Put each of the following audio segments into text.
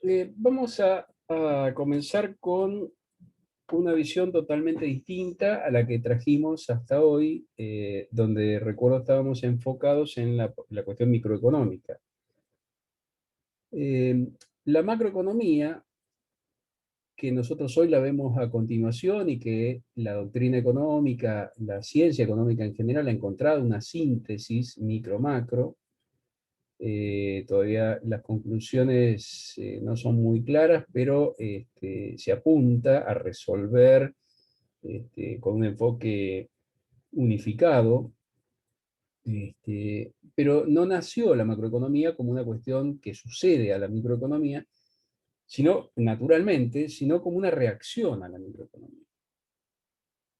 Vamos a comenzar con una visión totalmente distinta a la que trajimos hasta hoy, donde recuerdo estábamos enfocados en la cuestión microeconómica. La macroeconomía, que nosotros hoy la vemos a continuación y que la doctrina económica, la ciencia económica en general ha encontrado una síntesis micro-macro. Todavía las conclusiones no son muy claras, pero se apunta a resolver con un enfoque unificado, pero no nació la macroeconomía como una cuestión que sucede a la microeconomía, sino naturalmente, sino como una reacción a la microeconomía.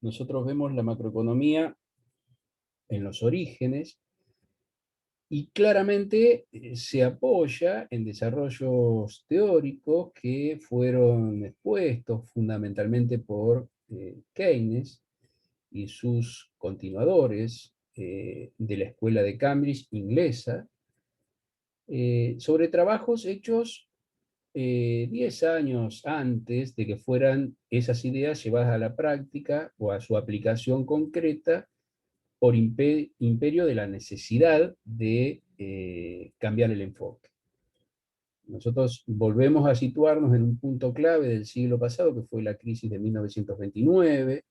Nosotros vemos la macroeconomía en los orígenes y claramente se apoya en desarrollos teóricos que fueron expuestos fundamentalmente por Keynes y sus continuadores de la escuela de Cambridge inglesa, sobre trabajos hechos 10 años antes de que fueran esas ideas llevadas a la práctica o a su aplicación concreta por imperio de la necesidad de cambiar el enfoque. Nosotros volvemos a situarnos en un punto clave del siglo pasado, que fue la crisis de 1929.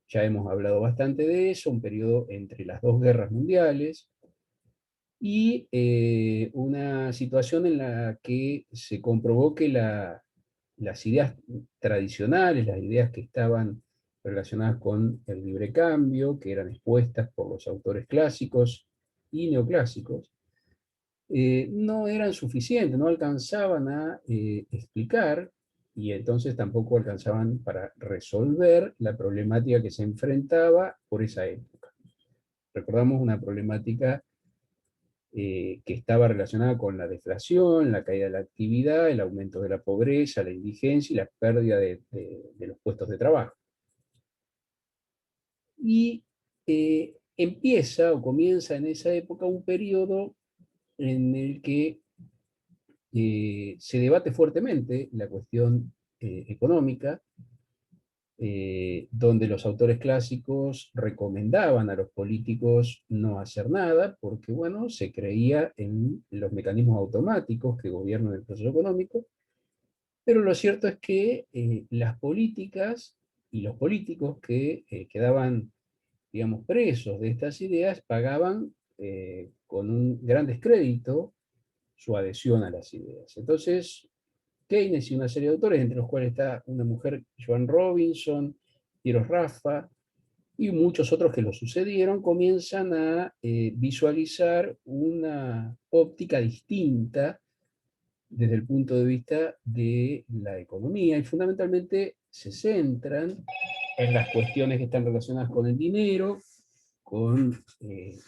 Ya hemos hablado bastante de eso, un periodo entre las dos guerras mundiales, y una situación en la que se comprobó que las ideas tradicionales, las ideas que estaban relacionadas con el libre cambio, que eran expuestas por los autores clásicos y neoclásicos, no eran suficientes, no alcanzaban a explicar y entonces tampoco alcanzaban para resolver la problemática que se enfrentaba por esa época. Recordamos una problemática que estaba relacionada con la deflación, la caída de la actividad, el aumento de la pobreza, la indigencia y la pérdida de los puestos de trabajo. Y empieza o comienza en esa época un periodo en el que se debate fuertemente la cuestión económica, donde los autores clásicos recomendaban a los políticos no hacer nada, porque, bueno, se creía en los mecanismos automáticos que gobiernan el proceso económico, pero lo cierto es que las políticas y los políticos que quedaban, digamos, presos de estas ideas pagaban con un gran descrédito su adhesión a las ideas. Entonces, Keynes y una serie de autores, entre los cuales está una mujer, Joan Robinson, Piero Raffa, y muchos otros que lo sucedieron, comienzan a visualizar una óptica distinta desde el punto de vista de la economía, y fundamentalmente se centran en las cuestiones que están relacionadas con el dinero, con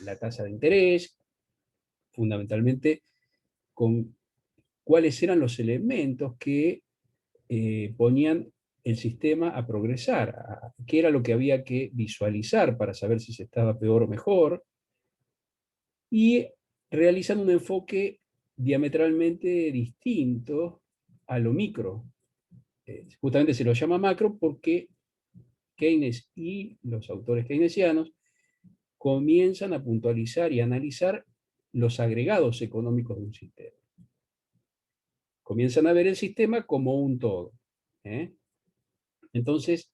la tasa de interés, fundamentalmente con cuáles eran los elementos que ponían el sistema a progresar, qué era lo que había que visualizar para saber si se estaba peor o mejor, y realizan un enfoque diametralmente distinto a lo micro. Justamente se lo llama macro porque Keynes y los autores keynesianos comienzan a puntualizar y analizar los agregados económicos de un sistema. Comienzan a ver el sistema como un todo. ¿eh? Entonces,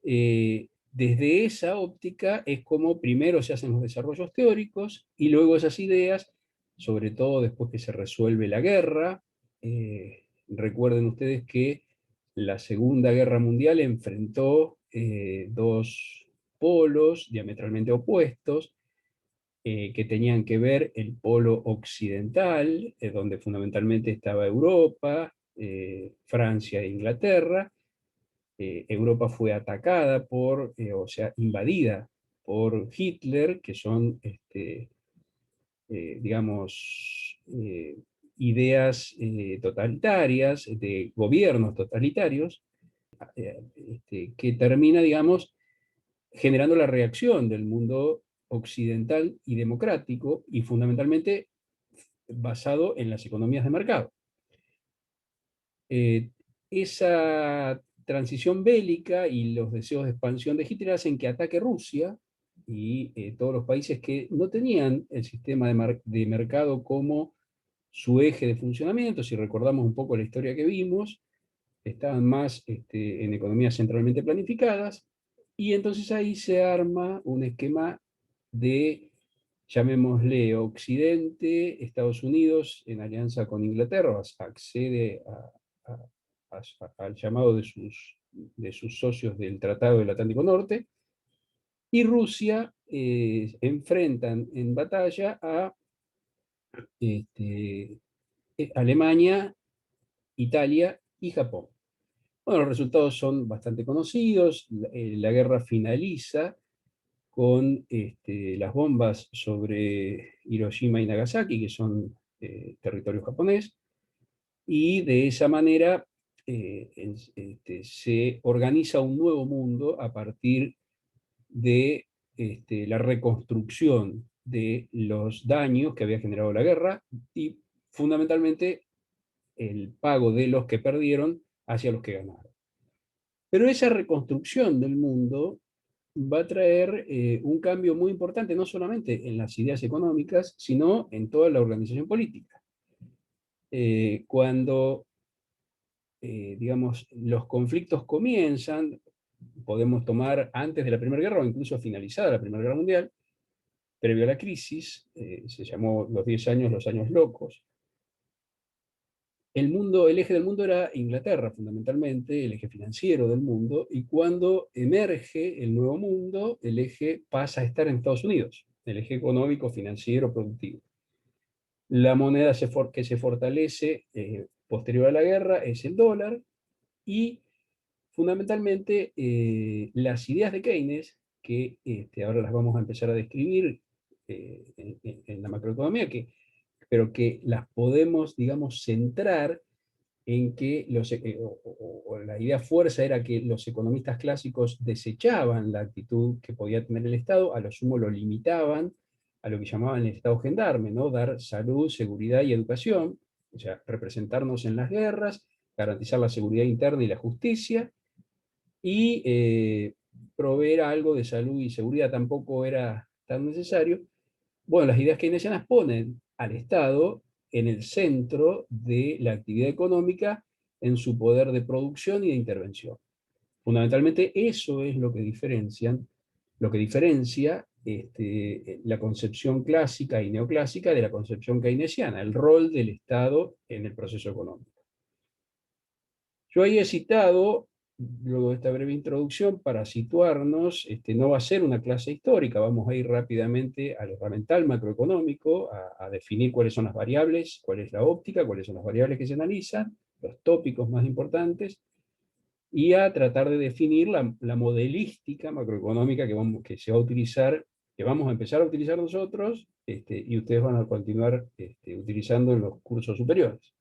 desde esa óptica es como primero se hacen los desarrollos teóricos y luego esas ideas, sobre todo después que se resuelve la guerra. Recuerden ustedes que la Segunda Guerra Mundial enfrentó dos polos diametralmente opuestos, que tenían que ver el polo occidental, donde fundamentalmente estaba Europa, Francia e Inglaterra. Europa fue atacada o sea, invadida por Hitler, que son, digamos, ideas totalitarias, de gobiernos totalitarios, que termina, digamos, generando la reacción del mundo occidental y democrático, y fundamentalmente basado en las economías de mercado. Eh, esa transición bélica y los deseos de expansión de Hitler hacen que ataque Rusia y todos los países que no tenían el sistema de mercado como su eje de funcionamiento. Si recordamos un poco la historia que vimos, estaban más en economías centralmente planificadas, y entonces ahí se arma un esquema de, llamémosle, Occidente, Estados Unidos en alianza con Inglaterra, accede al llamado de sus socios del Tratado del Atlántico Norte, y Rusia enfrentan en batalla a este, Alemania, Italia y Japón. Bueno, los resultados son bastante conocidos. La guerra finaliza con las bombas sobre Hiroshima y Nagasaki, que son territorio japonés, y de esa manera se organiza un nuevo mundo a partir de la reconstrucción de los daños que había generado la guerra y fundamentalmente el pago de los que perdieron hacia los que ganaron. Pero esa reconstrucción del mundo va a traer un cambio muy importante, no solamente en las ideas económicas, sino en toda la organización política. Cuando, digamos, los conflictos comienzan, podemos tomar antes de la Primera Guerra o incluso finalizada la Primera Guerra Mundial, previo a la crisis, se llamó los 10 años, los años locos. El eje del mundo era Inglaterra, fundamentalmente, el eje financiero del mundo, y cuando emerge el nuevo mundo, el eje pasa a estar en Estados Unidos, el eje económico, financiero, productivo. La moneda que se fortalece posterior a la guerra es el dólar, y fundamentalmente las ideas de Keynes, que ahora las vamos a empezar a describir en la macroeconomía, pero que las podemos, digamos, centrar en que la idea fuerza era que los economistas clásicos desechaban la actitud que podía tener el Estado, a lo sumo lo limitaban a lo que llamaban el Estado gendarme, ¿no? Dar salud, seguridad y educación, o sea, representarnos en las guerras, garantizar la seguridad interna y la justicia, y proveer algo de salud y seguridad tampoco era tan necesario. Bueno, las ideas keynesianas ponen al Estado en el centro de la actividad económica, en su poder de producción y de intervención. Fundamentalmente eso es lo que diferencia la concepción clásica y neoclásica de la concepción keynesiana, el rol del Estado en el proceso económico. Yo ahí he citado, luego de esta breve introducción, para situarnos, no va a ser una clase histórica, vamos a ir rápidamente al herramental macroeconómico, a definir cuáles son las variables, cuál es la óptica, cuáles son las variables que se analizan, los tópicos más importantes, y a tratar de definir la modelística macroeconómica que se va a utilizar, que vamos a empezar a utilizar nosotros, y ustedes van a continuar utilizando en los cursos superiores.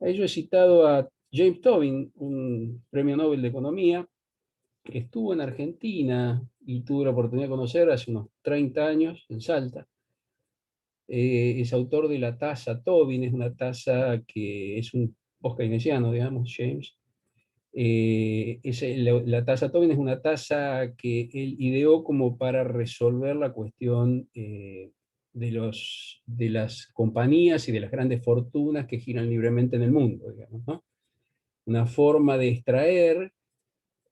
Ahí yo he citado a James Tobin, un premio Nobel de Economía, que estuvo en Argentina y tuve la oportunidad de conocer hace unos 30 años en Salta. Es autor de la tasa Tobin, es una tasa que es un post-keynesiano, digamos, James. La tasa Tobin es una tasa que él ideó como para resolver la cuestión de las compañías y de las grandes fortunas que giran libremente en el mundo, digamos, ¿no? Una forma de extraer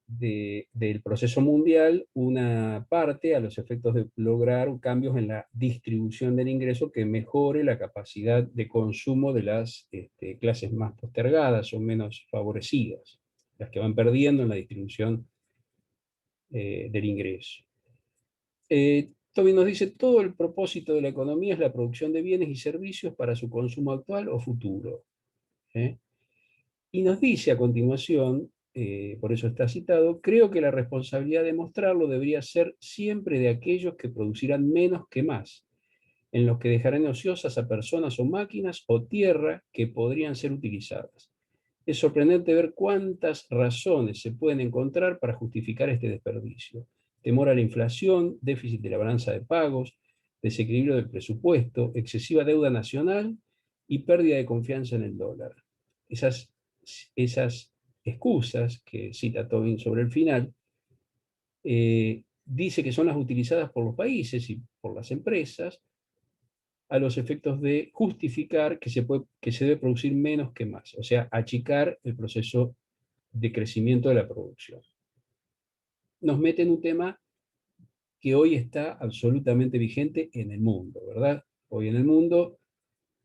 del proceso mundial una parte a los efectos de lograr cambios en la distribución del ingreso que mejore la capacidad de consumo de las clases más postergadas o menos favorecidas, las que van perdiendo en la distribución del ingreso. Tobin nos dice, todo el propósito de la economía es la producción de bienes y servicios para su consumo actual o futuro. Y nos dice a continuación, por eso está citado, creo que la responsabilidad de mostrarlo debería ser siempre de aquellos que producirán menos que más, en los que dejarán ociosas a personas o máquinas o tierra que podrían ser utilizadas. Es sorprendente ver cuántas razones se pueden encontrar para justificar este desperdicio. Temor a la inflación, déficit de la balanza de pagos, desequilibrio del presupuesto, excesiva deuda nacional y pérdida de confianza en el dólar. Esas esas excusas que cita Tobin sobre el final, dice que son las utilizadas por los países y por las empresas a los efectos de justificar que se debe producir menos que más, o sea, achicar el proceso de crecimiento de la producción. Nos mete en un tema que hoy está absolutamente vigente en el mundo, ¿verdad? Hoy en el mundo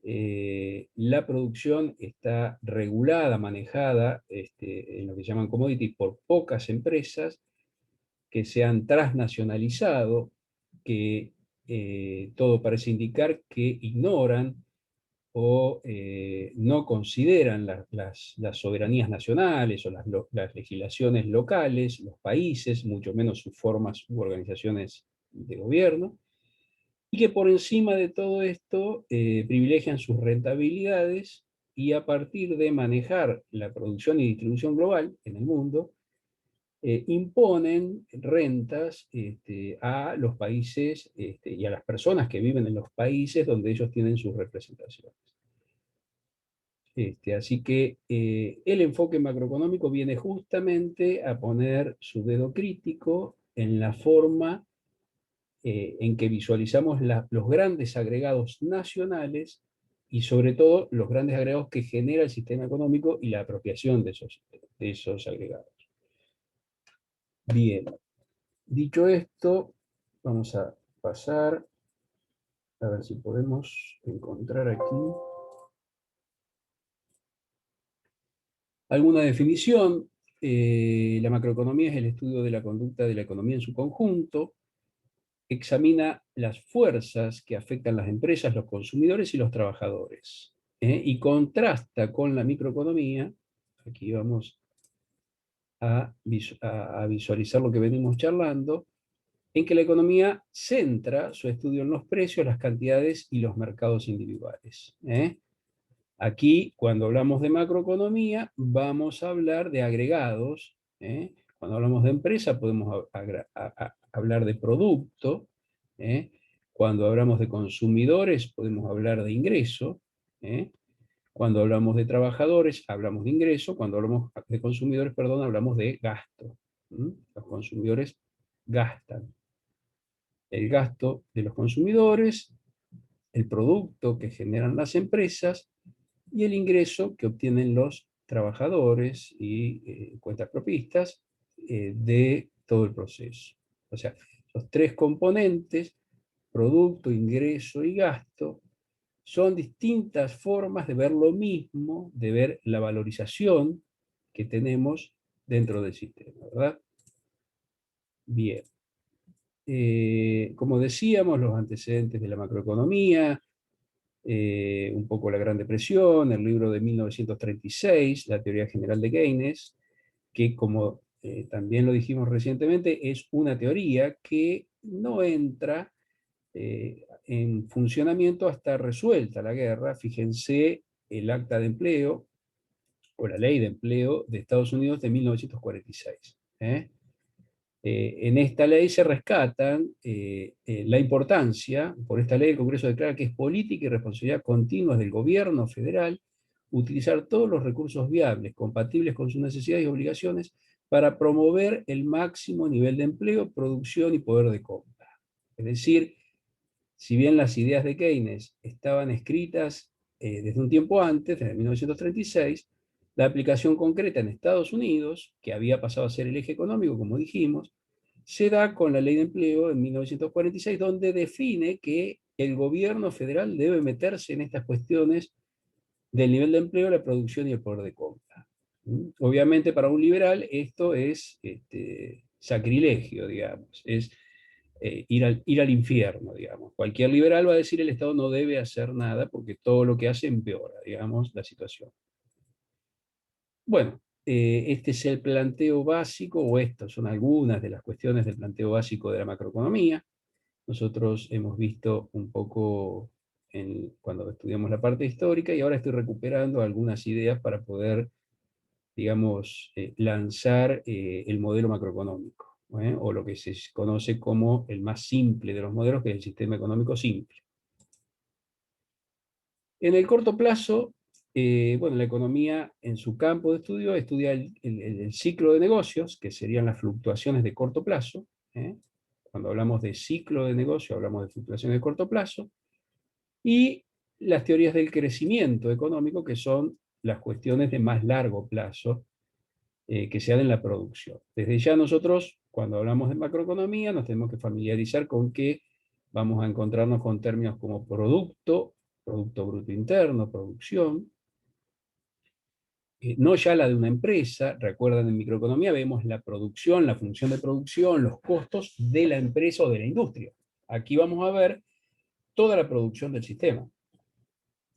la producción está regulada, manejada en lo que llaman commodities por pocas empresas que se han transnacionalizado, que todo parece indicar que ignoran o no consideran las soberanías nacionales o las legislaciones locales, los países, mucho menos sus formas u organizaciones de gobierno, y que por encima de todo esto privilegian sus rentabilidades y a partir de manejar la producción y distribución global en el mundo, imponen rentas a los países y a las personas que viven en los países donde ellos tienen sus representaciones. Así que el enfoque macroeconómico viene justamente a poner su dedo crítico en la forma en que visualizamos los grandes agregados nacionales y sobre todo los grandes agregados que genera el sistema económico y la apropiación de esos agregados. Bien, dicho esto, vamos a pasar a ver si podemos encontrar aquí alguna definición. La macroeconomía es el estudio de la conducta de la economía en su conjunto, examina las fuerzas que afectan las empresas, los consumidores y los trabajadores, y contrasta con la microeconomía. Aquí vamos a visualizar lo que venimos charlando, en que la economía centra su estudio en los precios, las cantidades y los mercados individuales. Aquí, cuando hablamos de macroeconomía, vamos a hablar de agregados. Cuando hablamos de empresa, podemos hablar de producto. Cuando hablamos de consumidores, podemos hablar de ingreso. Cuando hablamos de trabajadores, hablamos de ingreso. Cuando hablamos de consumidores, perdón, hablamos de gasto. Los consumidores gastan. El gasto de los consumidores, el producto que generan las empresas y el ingreso que obtienen los trabajadores y cuentapropistas de todo el proceso. O sea, los tres componentes, producto, ingreso y gasto, son distintas formas de ver lo mismo, de ver la valorización que tenemos dentro del sistema, ¿verdad? Bien. Como decíamos, los antecedentes de la macroeconomía, un poco la Gran Depresión, el libro de 1936, la teoría general de Keynes, que como también lo dijimos recientemente, es una teoría que no entra en funcionamiento hasta resuelta la guerra. Fíjense el acta de empleo o la ley de empleo de Estados Unidos de 1946. En esta ley se rescatan la importancia, por esta ley el Congreso declara que es política y responsabilidad continua del gobierno federal utilizar todos los recursos viables, compatibles con sus necesidades y obligaciones, para promover el máximo nivel de empleo, producción y poder de compra. Es decir, si bien las ideas de Keynes estaban escritas desde un tiempo antes, desde 1936, la aplicación concreta en Estados Unidos, que había pasado a ser el eje económico, como dijimos, se da con la Ley de Empleo en 1946, donde define que el gobierno federal debe meterse en estas cuestiones del nivel de empleo, la producción y el poder de compra. Obviamente para un liberal esto es sacrilegio, digamos, es ir al infierno, digamos. Cualquier liberal va a decir el Estado no debe hacer nada porque todo lo que hace empeora, digamos, la situación. Bueno, este es el planteo básico, o estas son algunas de las cuestiones del planteo básico de la macroeconomía. Nosotros hemos visto un poco cuando estudiamos la parte histórica y ahora estoy recuperando algunas ideas para poder, digamos, lanzar el modelo macroeconómico, o lo que se conoce como el más simple de los modelos, que es el sistema económico simple. En el corto plazo, bueno, la economía en su campo de estudio estudia el ciclo de negocios, que serían las fluctuaciones de corto plazo. ¿Eh? Cuando hablamos de ciclo de negocio, hablamos de fluctuaciones de corto plazo. Y las teorías del crecimiento económico, que son las cuestiones de más largo plazo que se dan en la producción. Desde ya nosotros, cuando hablamos de macroeconomía, nos tenemos que familiarizar con que vamos a encontrarnos con términos como producto, Producto Bruto Interno, producción, no ya la de una empresa. Recuerdan, en microeconomía vemos la producción, la función de producción, los costos de la empresa o de la industria. Aquí vamos a ver toda la producción del sistema.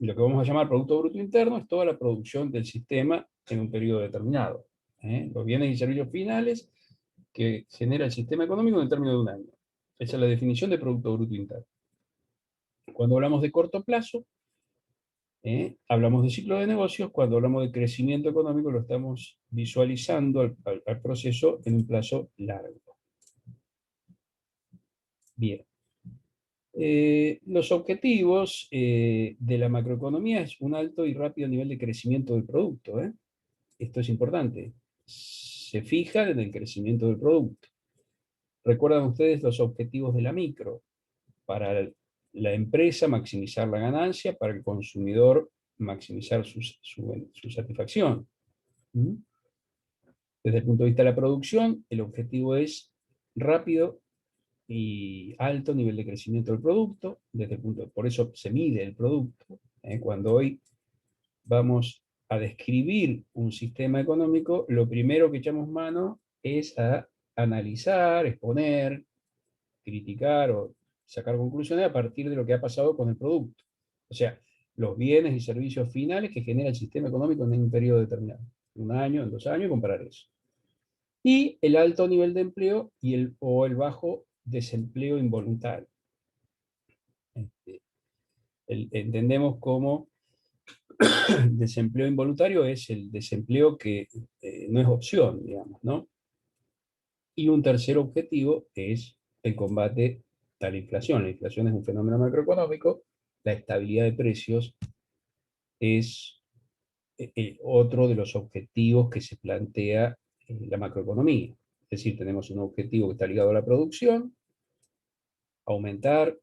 Y lo que vamos a llamar Producto Bruto Interno es toda la producción del sistema en un periodo determinado. Los bienes y servicios finales que genera el sistema económico en el término de un año. Esa es la definición de Producto Bruto Interno. Cuando hablamos de corto plazo, hablamos de ciclo de negocios. Cuando hablamos de crecimiento económico, lo estamos visualizando al proceso en un plazo largo. Bien. Los objetivos de la macroeconomía es un alto y rápido nivel de crecimiento del producto. Esto es importante. Se fijan en el crecimiento del producto. ¿Recuerdan ustedes los objetivos de la micro? Para la empresa, maximizar la ganancia; para el consumidor, maximizar su satisfacción. ¿Mm? Desde el punto de vista de la producción, el objetivo es rápido y alto nivel de crecimiento del producto. Por eso se mide el producto. Cuando hoy vamos a describir un sistema económico, lo primero que echamos mano es a analizar, exponer, criticar o sacar conclusiones a partir de lo que ha pasado con el producto. O sea, los bienes y servicios finales que genera el sistema económico en un periodo determinado. Un año, en 2 años, comparar eso. Y el alto nivel de empleo o el bajo desempleo involuntario. Entendemos como desempleo involuntario es el desempleo que no es opción, digamos, ¿no? Y un tercer objetivo es el combate a la inflación. La inflación es un fenómeno macroeconómico. La estabilidad de precios es otro de los objetivos que se plantea en la macroeconomía. Es decir, tenemos un objetivo que está ligado a la producción, aumentar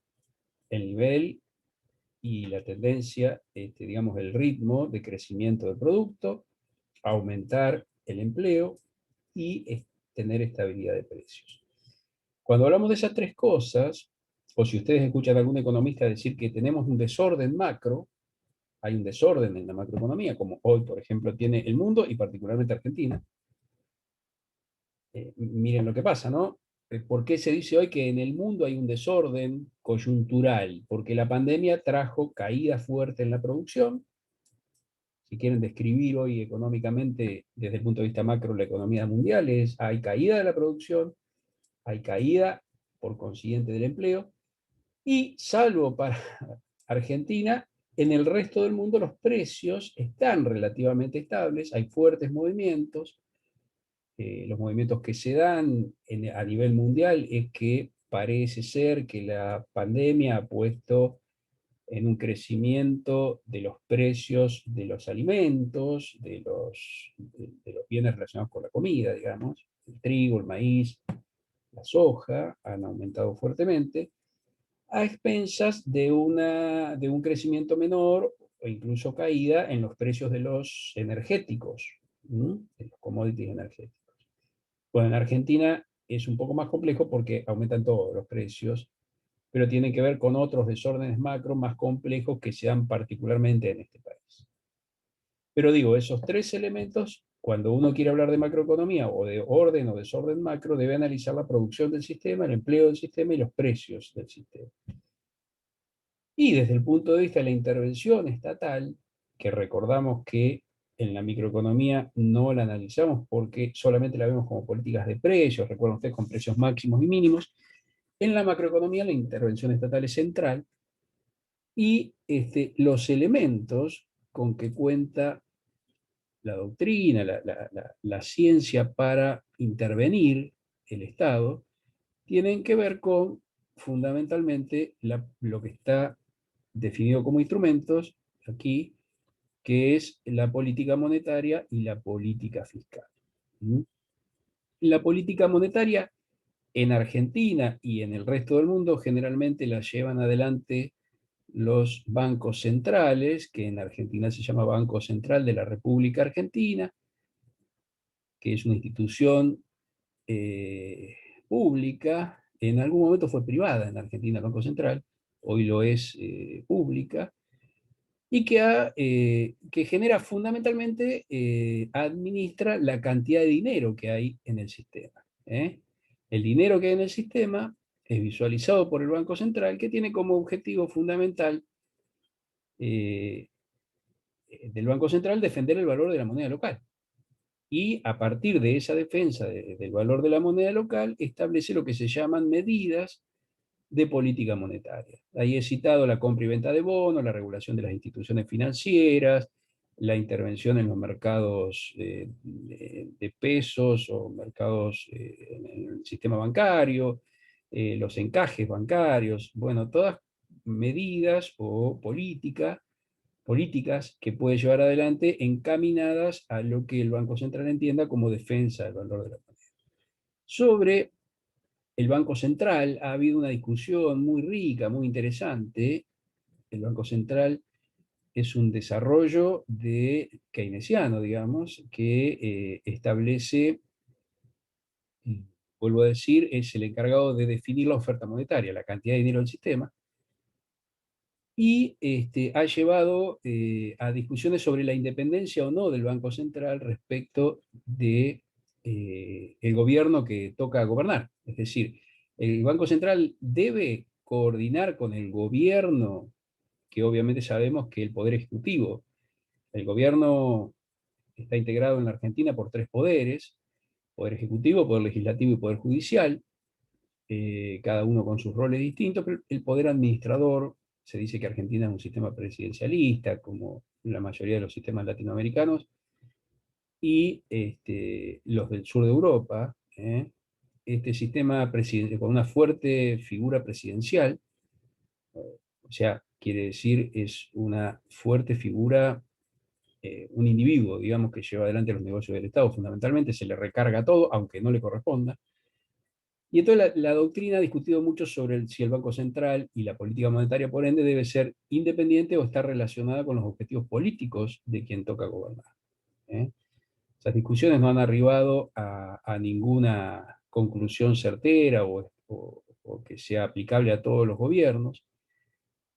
el nivel y la tendencia, digamos, el ritmo de crecimiento del producto, aumentar el empleo y tener estabilidad de precios. Cuando hablamos de esas tres cosas, o si ustedes escuchan a algún economista decir que tenemos un desorden macro, hay un desorden en la macroeconomía, como hoy, por ejemplo, tiene el mundo y particularmente Argentina. Miren lo que pasa, ¿no? ¿Por qué se dice hoy que en el mundo hay un desorden coyuntural? Porque la pandemia trajo caída fuerte en la producción. Si quieren describir hoy económicamente, desde el punto de vista macro, la economía mundial, hay caída de la producción, hay caída, por consiguiente, del empleo, y salvo para Argentina, en el resto del mundo los precios están relativamente estables, hay fuertes movimientos. Los movimientos que se dan a nivel mundial es que parece ser que la pandemia ha puesto en un crecimiento de los precios de los alimentos, de los bienes relacionados con la comida, digamos. El trigo, el maíz, la soja han aumentado fuertemente, a expensas de un crecimiento menor o incluso caída en los precios de los energéticos, de los commodities energéticos. Bueno, en Argentina es un poco más complejo porque aumentan todos los precios, pero tienen que ver con otros desórdenes macro más complejos que se dan particularmente en este país. Pero digo, esos tres elementos, cuando uno quiere hablar de macroeconomía o de orden o desorden macro, debe analizar la producción del sistema, el empleo del sistema y los precios del sistema. Y desde el punto de vista de la intervención estatal, que recordamos que en la microeconomía no la analizamos porque solamente la vemos como políticas de precios, recuerden ustedes, con precios máximos y mínimos. En la macroeconomía la intervención estatal es central y los elementos con que cuenta la doctrina, la ciencia para intervenir el Estado, tienen que ver con fundamentalmente lo que está definido como instrumentos aquí, que es la política monetaria y la política fiscal. ¿Mm? La política monetaria en Argentina y en el resto del mundo generalmente la llevan adelante los bancos centrales, que en Argentina se llama Banco Central de la República Argentina, que es una institución pública, en algún momento fue privada en Argentina, el Banco Central, hoy lo es pública, y que genera fundamentalmente, administra la cantidad de dinero que hay en el sistema. ¿Eh? El dinero que hay en el sistema es visualizado por el Banco Central, que tiene como objetivo fundamental eh, del Banco Central defender el valor de la moneda local. Y a partir de esa defensa del valor de la moneda local, establece lo que se llaman medidas de política monetaria. Ahí he citado la compra y venta de bonos, la regulación de las instituciones financieras, la intervención en los mercados de pesos o mercados en el sistema bancario, los encajes bancarios, bueno, todas medidas o políticas que puede llevar adelante encaminadas a lo que el Banco Central entienda como defensa del valor de la moneda. Sobre el Banco Central ha habido una discusión muy rica, muy interesante. El Banco Central es un desarrollo keynesiano, digamos, que establece, vuelvo a decir, es el encargado de definir la oferta monetaria, la cantidad de dinero del sistema, y ha llevado a discusiones sobre la independencia o no del Banco Central respecto de el gobierno que toca gobernar. Es decir, el Banco Central debe coordinar con el gobierno, que obviamente sabemos que el poder ejecutivo, el gobierno está integrado en la Argentina por tres poderes: poder ejecutivo, poder legislativo y poder judicial, cada uno con sus roles distintos, pero el poder administrador, se dice que Argentina es un sistema presidencialista, como la mayoría de los sistemas latinoamericanos, y los del sur de Europa, este sistema presidencial con una fuerte figura presidencial, o sea, quiere decir, es una fuerte figura, un individuo, digamos, que lleva adelante los negocios del Estado, fundamentalmente se le recarga todo, aunque no le corresponda. Y entonces la doctrina ha discutido mucho sobre si el Banco Central y la política monetaria, por ende, debe ser independiente o estar relacionada con los objetivos políticos de quien toca gobernar. ¿Eh? Esas discusiones no han arribado a ninguna conclusión certera o que sea aplicable a todos los gobiernos.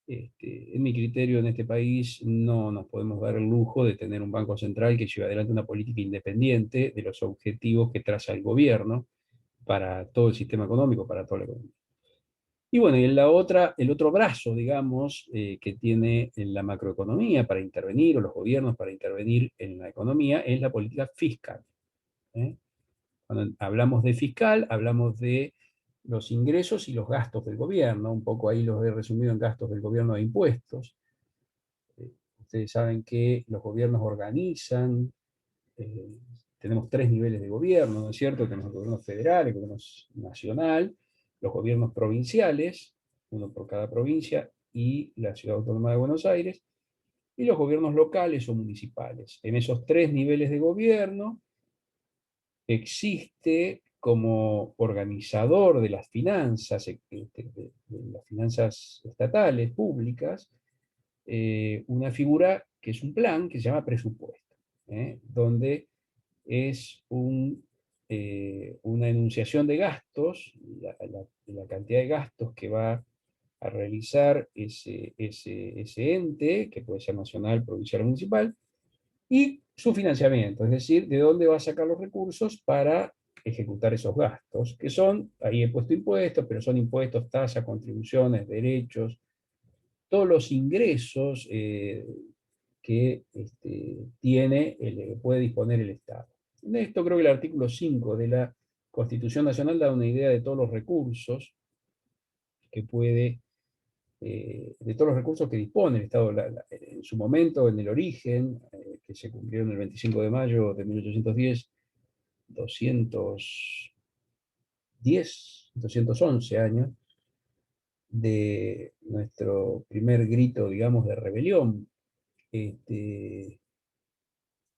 En mi criterio, en este país no nos podemos dar el lujo de tener un Banco Central que lleve adelante una política independiente de los objetivos que traza el gobierno para todo el sistema económico, para toda la economía. Y bueno, y el otro brazo, digamos, que tiene en la macroeconomía para intervenir, o los gobiernos para intervenir en la economía, es la política fiscal. ¿Eh? Cuando hablamos de fiscal, hablamos de los ingresos y los gastos del gobierno. Un poco ahí los he resumido en gastos del gobierno de impuestos. Ustedes saben que los gobiernos organizan, eh, tenemos tres niveles de gobierno, ¿no es cierto? Tenemos el gobierno federal, el gobierno nacional, los gobiernos provinciales, uno por cada provincia, y la Ciudad Autónoma de Buenos Aires, y los gobiernos locales o municipales. En esos tres niveles de gobierno existe como organizador de las finanzas, de las finanzas estatales, públicas, una figura que es un plan que se llama presupuesto, donde es una enunciación de gastos, la cantidad de gastos que va a realizar ese ente, que puede ser nacional, provincial o municipal, y su financiamiento, es decir, de dónde va a sacar los recursos para ejecutar esos gastos, que son, ahí he puesto impuestos, pero son impuestos, tasas, contribuciones, derechos, todos los ingresos que puede disponer el Estado. De esto creo que el artículo 5 de la Constitución Nacional da una idea de todos los recursos que puede, de todos los recursos que dispone el Estado en su momento, en el origen, que se cumplieron el 25 de mayo de 1810, 211 años de nuestro primer grito, digamos, de rebelión.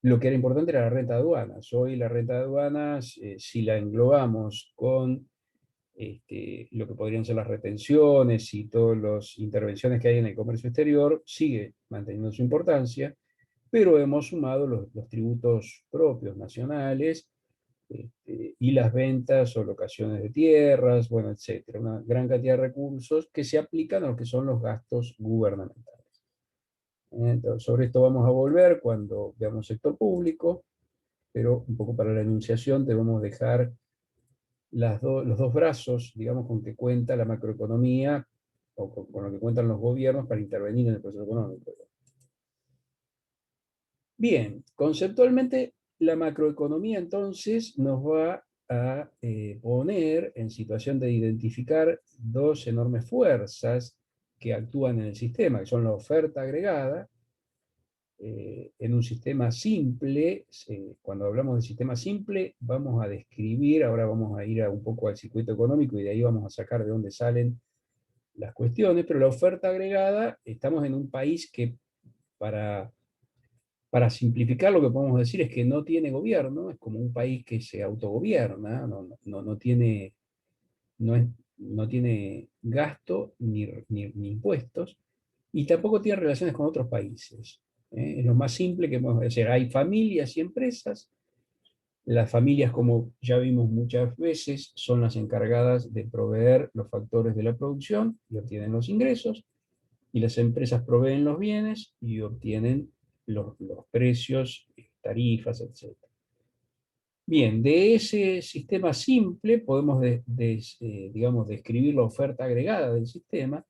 Lo que era importante era la renta de aduanas. Hoy la renta de aduanas, si la englobamos con lo que podrían ser las retenciones y todas las intervenciones que hay en el comercio exterior, sigue manteniendo su importancia, pero hemos sumado los tributos propios nacionales, y las ventas o locaciones de tierras, bueno, etcétera. Una gran cantidad de recursos que se aplican a lo que son los gastos gubernamentales. Entonces, sobre esto vamos a volver cuando veamos sector público, pero un poco para la enunciación debemos dejar los dos brazos, digamos, con que cuenta la macroeconomía, o con lo que cuentan los gobiernos para intervenir en el proceso económico. Bien, conceptualmente la macroeconomía entonces nos va a poner en situación de identificar dos enormes fuerzas que actúan en el sistema, que son la oferta agregada. En un sistema simple, cuando hablamos de sistema simple, vamos a describir, ahora vamos a ir un poco al circuito económico y de ahí vamos a sacar de dónde salen las cuestiones, pero la oferta agregada, estamos en un país que para simplificar lo que podemos decir es que no tiene gobierno, es como un país que se autogobierna, no tiene, no, no tiene gasto ni impuestos, y tampoco tiene relaciones con otros países. Es lo más simple que podemos decir. Hay familias y empresas. Las familias, como ya vimos muchas veces, son las encargadas de proveer los factores de la producción y obtienen los ingresos, y las empresas proveen los bienes y obtienen los precios, tarifas, etc. Bien, de ese sistema simple podemos, digamos, describir la oferta agregada del sistema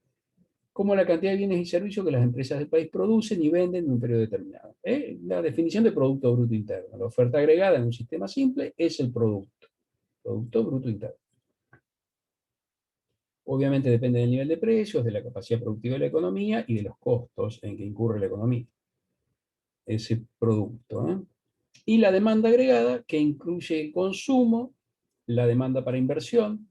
como la cantidad de bienes y servicios que las empresas del país producen y venden en un periodo determinado. La definición de Producto Bruto Interno. La oferta agregada en un sistema simple es el Producto Bruto Interno. Obviamente depende del nivel de precios, de la capacidad productiva de la economía y de los costos en que incurre la economía, ese producto. Y la demanda agregada, que incluye el consumo, la demanda para inversión.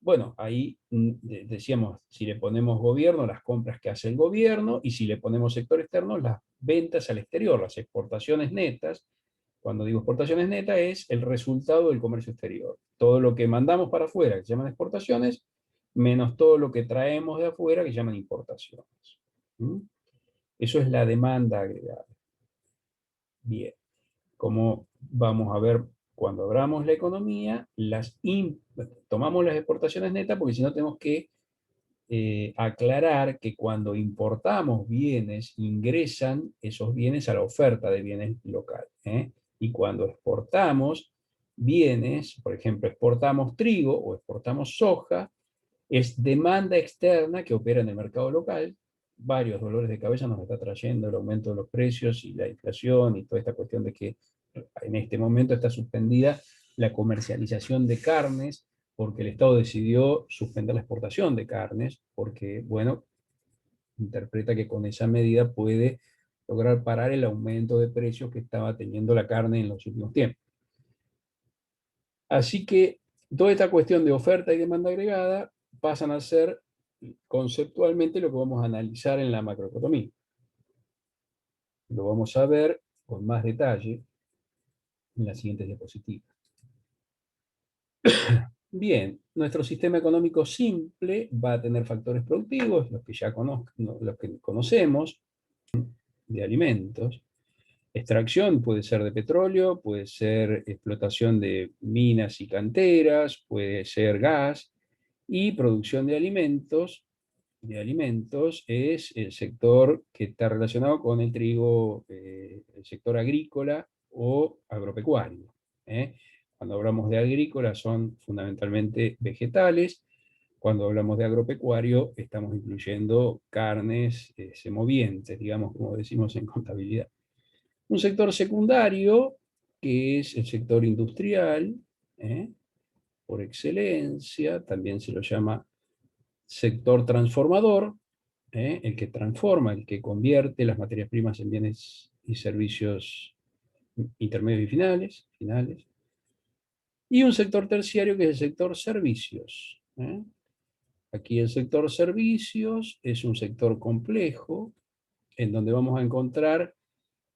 Bueno, ahí decíamos, si le ponemos gobierno, las compras que hace el gobierno, y si le ponemos sector externo, las ventas al exterior, las exportaciones netas. Cuando digo exportaciones netas, es el resultado del comercio exterior. Todo lo que mandamos para afuera, que se llaman exportaciones, menos todo lo que traemos de afuera, que se llaman importaciones. ¿Mm? Eso es la demanda agregada. Bien, como vamos a ver cuando abramos la economía, tomamos las exportaciones netas, porque si no tenemos que aclarar que cuando importamos bienes, ingresan esos bienes a la oferta de bienes local. Y cuando exportamos bienes, por ejemplo, exportamos trigo o exportamos soja, es demanda externa que opera en el mercado local. Varios dolores de cabeza nos está trayendo el aumento de los precios y la inflación y toda esta cuestión de que en este momento está suspendida la comercialización de carnes, porque el Estado decidió suspender la exportación de carnes, porque, bueno, interpreta que con esa medida puede lograr parar el aumento de precios que estaba teniendo la carne en los últimos tiempos. Así que toda esta cuestión de oferta y demanda agregada pasan a ser conceptualmente lo que vamos a analizar en la macroeconomía. Lo vamos a ver con más detalle en las siguientes diapositivas. Bien, nuestro sistema económico simple va a tener factores productivos, los que ya los que conocemos, de alimentos. Extracción puede ser de petróleo, puede ser explotación de minas y canteras, puede ser gas, y producción de alimentos es el sector que está relacionado con el trigo, el sector agrícola o agropecuario. Cuando hablamos de agrícola son fundamentalmente vegetales. Cuando hablamos de agropecuario estamos incluyendo carnes semovientes, digamos, como decimos en contabilidad. Un sector secundario, que es el sector industrial, por excelencia, también se lo llama sector transformador, el que transforma, el que convierte las materias primas en bienes y servicios intermedios y finales. Y un sector terciario, que es el sector servicios. Aquí el sector servicios es un sector complejo, en donde vamos a encontrar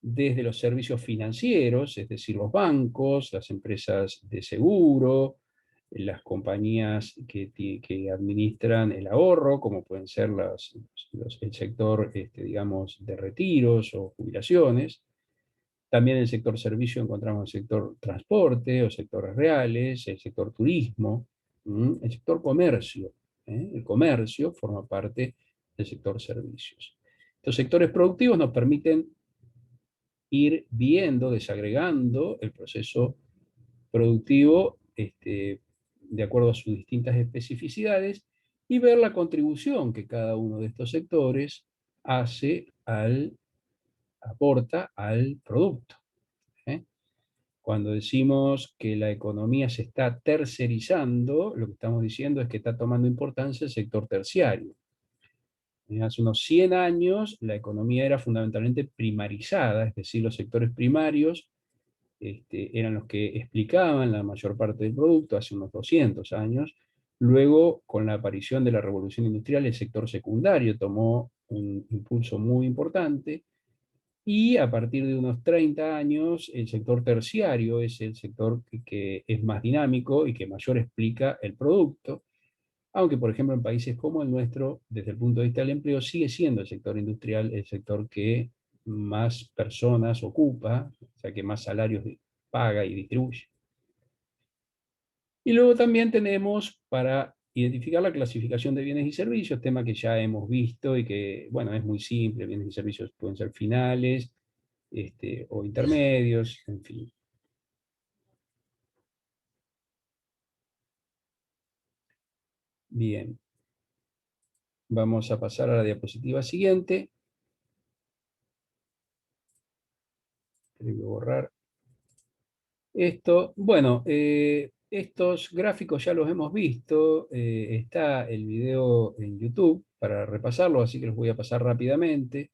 desde los servicios financieros, es decir, los bancos, las empresas de seguro, las compañías que administran el ahorro, como pueden ser el sector, digamos, de retiros o jubilaciones. También en el sector servicio encontramos el sector transporte o sectores reales, el sector turismo, el sector comercio. El comercio forma parte del sector servicios. Estos sectores productivos nos permiten ir viendo, desagregando el proceso productivo de acuerdo a sus distintas especificidades y ver la contribución que cada uno de estos sectores aporta al producto. ¿eh? Cuando decimos que la economía se está tercerizando, lo que estamos diciendo es que está tomando importancia el sector terciario. Hace unos 100 años la economía era fundamentalmente primarizada, es decir, los sectores primarios eran los que explicaban la mayor parte del producto hace unos 200 años. Luego, con la aparición de la revolución industrial, el sector secundario tomó un impulso muy importante y a partir de unos 30 años el sector terciario es el sector que es más dinámico y que mayor explica el producto, aunque por ejemplo en países como el nuestro, desde el punto de vista del empleo, sigue siendo el sector industrial el sector que más personas ocupa, o sea, que más salarios paga y distribuye. Y luego también tenemos para identificar la clasificación de bienes y servicios, tema que ya hemos visto y que, bueno, es muy simple, bienes y servicios pueden ser finales o intermedios, en fin. Bien, vamos a pasar a la diapositiva siguiente. Tengo que borrar esto. Bueno, estos gráficos ya los hemos visto, está el video en YouTube para repasarlo, así que los voy a pasar rápidamente.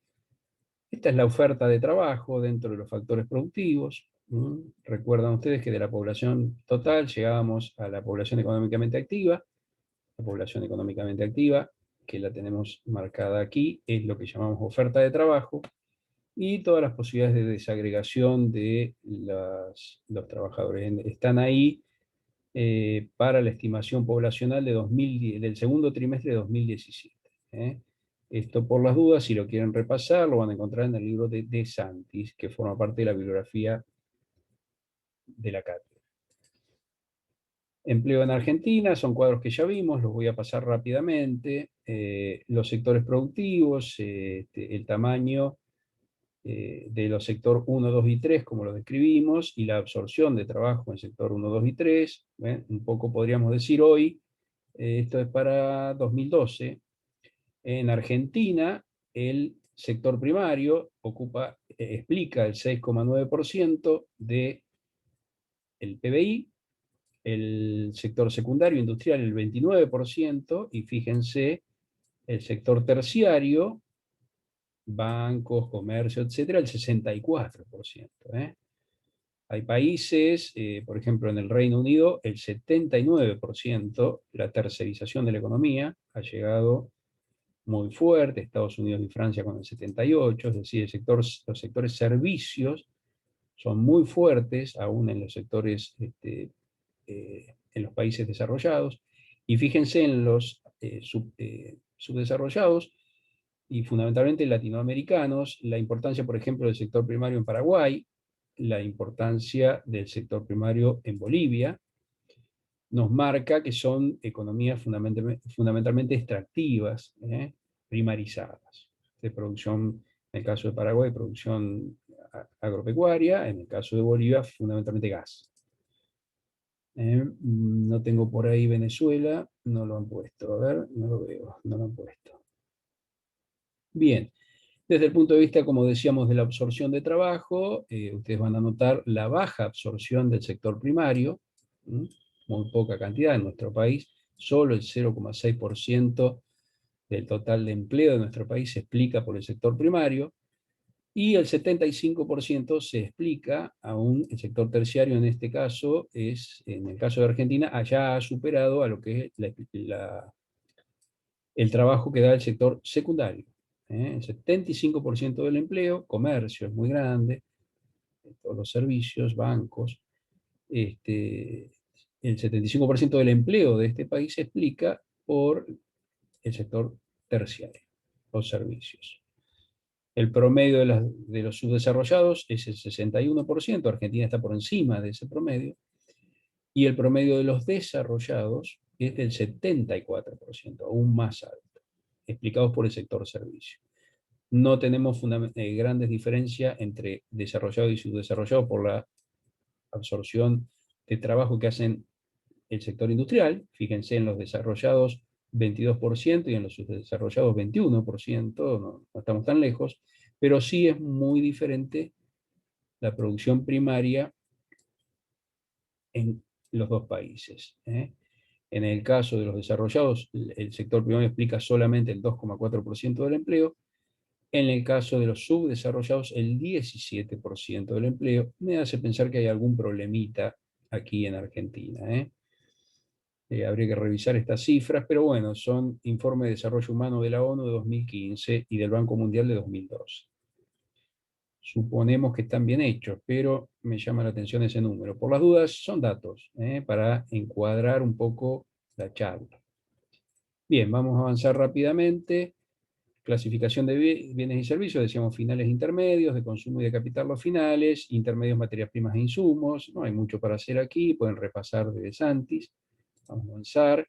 Esta es la oferta de trabajo dentro de los factores productivos. Recuerdan ustedes que de la población total llegábamos a la población económicamente activa. La población económicamente activa, que la tenemos marcada aquí, es lo que llamamos oferta de trabajo, y todas las posibilidades de desagregación de los trabajadores. Están ahí para la estimación poblacional del segundo trimestre de 2017. Esto por las dudas, si lo quieren repasar, lo van a encontrar en el libro de Santis, que forma parte de la bibliografía de la cátedra. Empleo en Argentina, son cuadros que ya vimos, los voy a pasar rápidamente. Los sectores productivos, el tamaño de los sectores 1, 2 y 3, como lo describimos, y la absorción de trabajo en sector 1, 2 y 3. Un poco podríamos decir hoy, esto es para 2012. En Argentina, el sector primario explica el 6,9% del PBI, el sector secundario industrial el 29%, y fíjense, el sector terciario, bancos, comercio, etcétera, el 64%. Hay países, por ejemplo en el Reino Unido, el 79%, la tercerización de la economía ha llegado muy fuerte, Estados Unidos y Francia con el 78%, es decir, los sectores servicios son muy fuertes, aún en los sectores, en los países desarrollados, y fíjense en los subdesarrollados, y fundamentalmente latinoamericanos, la importancia, por ejemplo, del sector primario en Paraguay, la importancia del sector primario en Bolivia, nos marca que son economías fundamentalmente extractivas, primarizadas, de producción, en el caso de Paraguay, producción agropecuaria, en el caso de Bolivia, fundamentalmente gas. No tengo por ahí Venezuela, no lo han puesto, a ver, no lo veo, no lo han puesto. Bien, desde el punto de vista, como decíamos, de la absorción de trabajo, ustedes van a notar la baja absorción del sector primario, muy poca cantidad en nuestro país, solo el 0,6% del total de empleo de nuestro país se explica por el sector primario, y el 75% se explica, aún el sector terciario en este caso, en el caso de Argentina, allá ha superado a lo que es el trabajo que da el sector secundario. El 75% del empleo, comercio es muy grande, todos los servicios, bancos, el 75% del empleo de este país se explica por el sector terciario, los servicios. El promedio de los subdesarrollados es el 61%, Argentina está por encima de ese promedio, y el promedio de los desarrollados es del 74%, aún más alto, explicados por el sector servicio. No tenemos grandes diferencias entre desarrollados y subdesarrollados por la absorción de trabajo que hacen el sector industrial. Fíjense, en los desarrollados 22% y en los subdesarrollados 21%, no estamos tan lejos, pero sí es muy diferente la producción primaria en los dos países. En el caso de los desarrollados, el sector primario explica solamente el 2,4% del empleo. En el caso de los subdesarrollados, el 17% del empleo. Me hace pensar que hay algún problemita aquí en Argentina. Habría que revisar estas cifras, pero bueno, son informes de desarrollo humano de la ONU de 2015 y del Banco Mundial de 2012. Suponemos que están bien hechos, pero me llama la atención ese número. Por las dudas, son datos, para encuadrar un poco la charla. Bien, vamos a avanzar rápidamente. Clasificación de bienes y servicios, decíamos finales e intermedios, de consumo y de capital los finales, intermedios, materias primas e insumos. No hay mucho para hacer aquí, pueden repasar de Santis. Vamos a avanzar.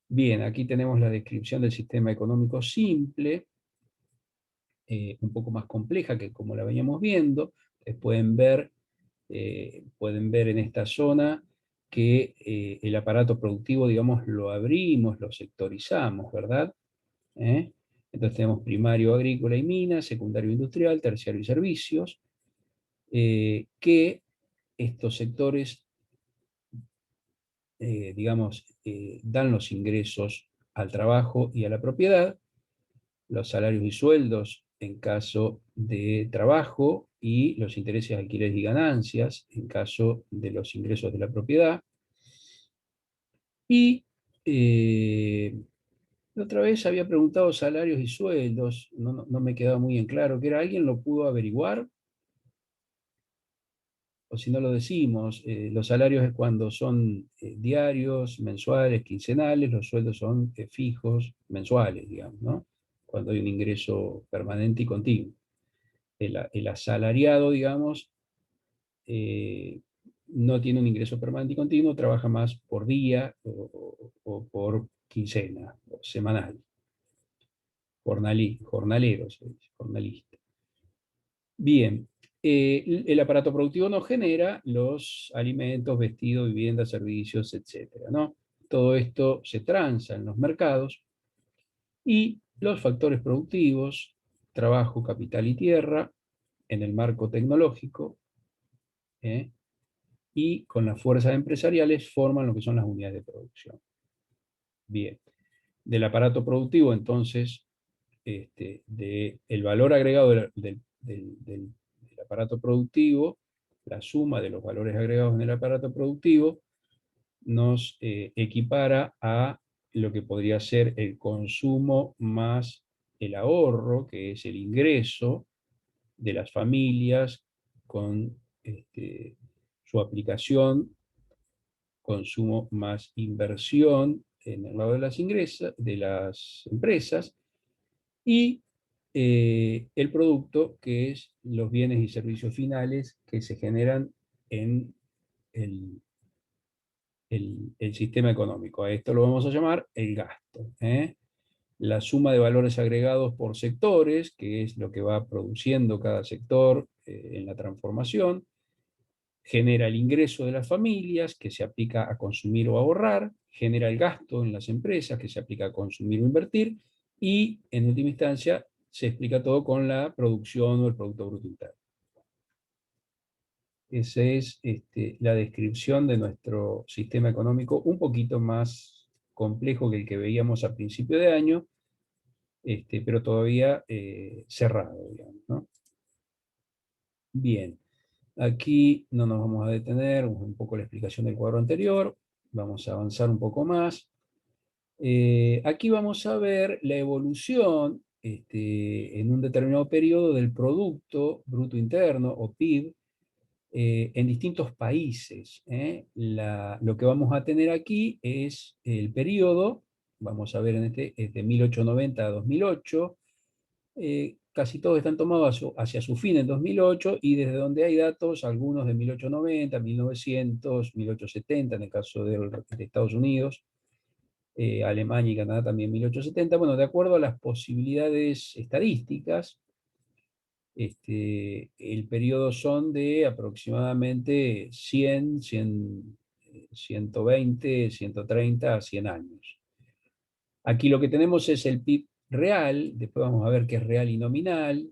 Bien, aquí tenemos la descripción del sistema económico simple, un poco más compleja que como la veníamos viendo. Pueden ver en esta zona que el aparato productivo, digamos, lo abrimos, lo sectorizamos, ¿verdad? Entonces tenemos primario agrícola y minas, secundario industrial, terciario y servicios, que estos sectores, digamos, dan los ingresos al trabajo y a la propiedad, los salarios y sueldos en caso de trabajo y los intereses, alquileres y ganancias en caso de los ingresos de la propiedad. Y la otra vez había preguntado salarios y sueldos, no me quedaba muy en claro qué era. ¿Alguien lo pudo averiguar? O si no lo decimos, los salarios es cuando son diarios, mensuales, quincenales, los sueldos son fijos, mensuales, digamos, ¿no? Cuando hay un ingreso permanente y continuo. El asalariado, digamos, no tiene un ingreso permanente y continuo, trabaja más por día o por quincena, o semanal. Jornalero, se dice, jornalista. Bien, el aparato productivo nos genera los alimentos, vestidos, viviendas, servicios, etcétera, ¿no? Todo esto se transa en los mercados y los factores productivos, trabajo, capital y tierra, en el marco tecnológico, y con las fuerzas empresariales forman lo que son las unidades de producción. Bien, del aparato productivo, entonces, del valor agregado del aparato productivo, la suma de los valores agregados en el aparato productivo, nos equipara a lo que podría ser el consumo más el ahorro, que es el ingreso de las familias con su aplicación, consumo más inversión en el lado de de las empresas, y el producto, que es los bienes y servicios finales que se generan en el sistema económico. A esto lo vamos a llamar el gasto. La suma de valores agregados por sectores, que es lo que va produciendo cada sector en la transformación, genera el ingreso de las familias, que se aplica a consumir o ahorrar, genera el gasto en las empresas, que se aplica a consumir o invertir, y en última instancia se explica todo con la producción o el Producto Bruto Interno. Esa es la descripción de nuestro sistema económico, un poquito más complejo que el que veíamos a principio de año, pero todavía cerrado, digamos, ¿no? Bien, aquí no nos vamos a detener, un poco la explicación del cuadro anterior, vamos a avanzar un poco más. Aquí vamos a ver la evolución en un determinado periodo del Producto Bruto Interno, o PIB, en distintos países. Lo que vamos a tener aquí es el periodo, vamos a ver en este, es de 1890 a 2008, casi todos están tomados hacia su fin en 2008, y desde donde hay datos, algunos de 1890, 1900, 1870, en el caso de Estados Unidos, Alemania y Canadá también 1870, bueno, de acuerdo a las posibilidades estadísticas. El periodo son de aproximadamente 120, 130 a 100 años. Aquí lo que tenemos es el PIB real, después vamos a ver qué es real y nominal,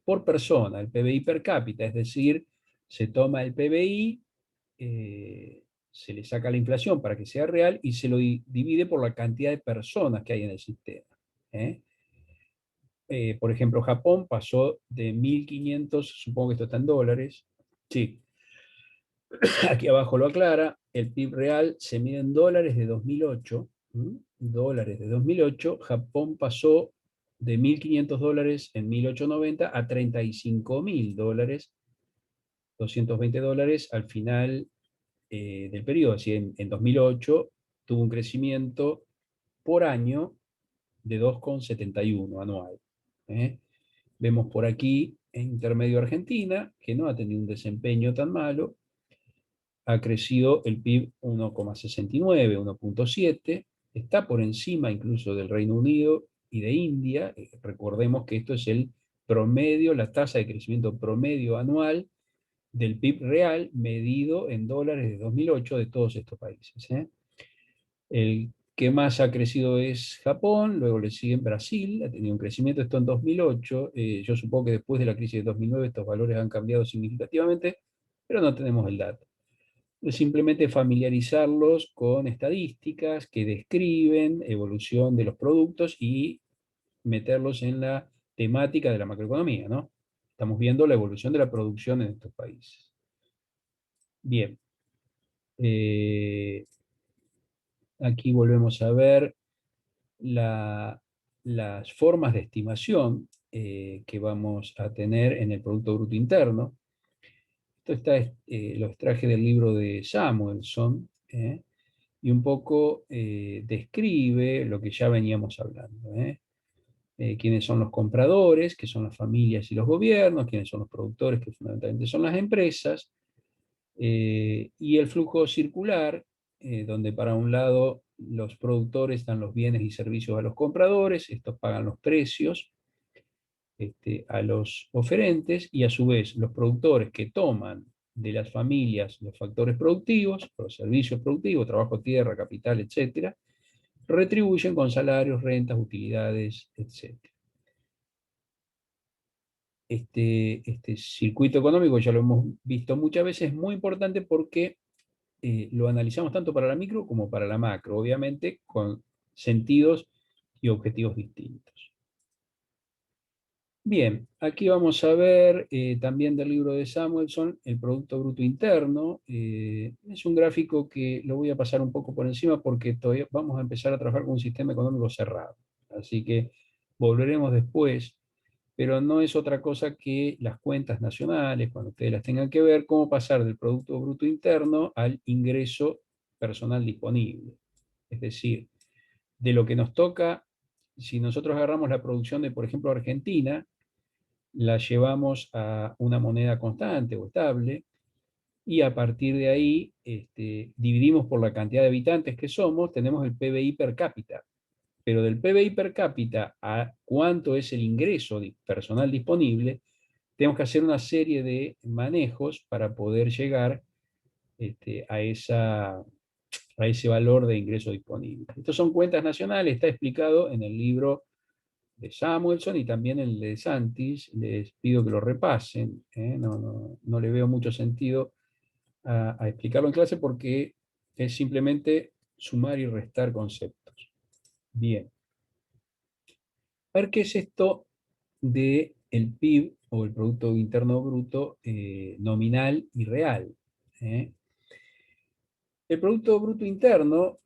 por persona, el PBI per cápita, es decir, se toma el PBI, se le saca la inflación para que sea real y se lo divide por la cantidad de personas que hay en el sistema. ¿eh? Por ejemplo, Japón pasó de 1.500, supongo que esto está en dólares, sí, aquí abajo lo aclara, el PIB real se mide en dólares de 2008, dólares de 2008, Japón pasó de 1.500 dólares en 1890 a 35.000 dólares, 220 dólares al final del periodo. Así en 2008 tuvo un crecimiento por año de 2,71 anual. ¿eh? Vemos por aquí en intermedio Argentina, que no ha tenido un desempeño tan malo, ha crecido el PIB 1,69, 1,7, está por encima incluso del Reino Unido y de India. Recordemos que esto es el promedio, la tasa de crecimiento promedio anual del PIB real medido en dólares de 2008 de todos estos países. El que más ha crecido es Japón, luego le sigue Brasil, ha tenido un crecimiento, esto en 2008, yo supongo que después de la crisis de 2009 estos valores han cambiado significativamente, pero no tenemos el dato. Es simplemente familiarizarlos con estadísticas que describen evolución de los productos y meterlos en la temática de la macroeconomía, ¿no? Estamos viendo la evolución de la producción en estos países. Bien. Aquí volvemos a ver las formas de estimación que vamos a tener en el Producto Bruto Interno. Esto lo extraje del libro de Samuelson, y un poco describe lo que ya veníamos hablando. Quiénes son los compradores, que son las familias y los gobiernos, quiénes son los productores, que fundamentalmente son las empresas, y el flujo circular, donde para un lado los productores dan los bienes y servicios a los compradores, estos pagan los precios a los oferentes, y a su vez los productores que toman de las familias los factores productivos, los servicios productivos, trabajo, tierra, capital, etcétera, retribuyen con salarios, rentas, utilidades, etcétera. Este circuito económico, ya lo hemos visto muchas veces, es muy importante porque lo analizamos tanto para la micro como para la macro, obviamente con sentidos y objetivos distintos. Bien, aquí vamos a ver también del libro de Samuelson, el Producto Bruto Interno. Es un gráfico que lo voy a pasar un poco por encima porque todavía vamos a empezar a trabajar con un sistema económico cerrado. Así que volveremos después, pero no es otra cosa que las cuentas nacionales, cuando ustedes las tengan que ver, cómo pasar del Producto Bruto Interno al ingreso personal disponible. Es decir, de lo que nos toca, si nosotros agarramos la producción de, por ejemplo, Argentina, la llevamos a una moneda constante o estable, y a partir de ahí dividimos por la cantidad de habitantes que somos, tenemos el PBI per cápita. Pero del PBI per cápita a cuánto es el ingreso personal disponible, tenemos que hacer una serie de manejos para poder llegar a ese valor de ingreso disponible. Estas son cuentas nacionales, está explicado en el libro de Samuelson y también en el de Santis. Les pido que lo repasen. No le veo mucho sentido a explicarlo en clase porque es simplemente sumar y restar conceptos. Bien. A ver qué es esto del PIB o el Producto Interno Bruto nominal y real. El Producto Bruto Interno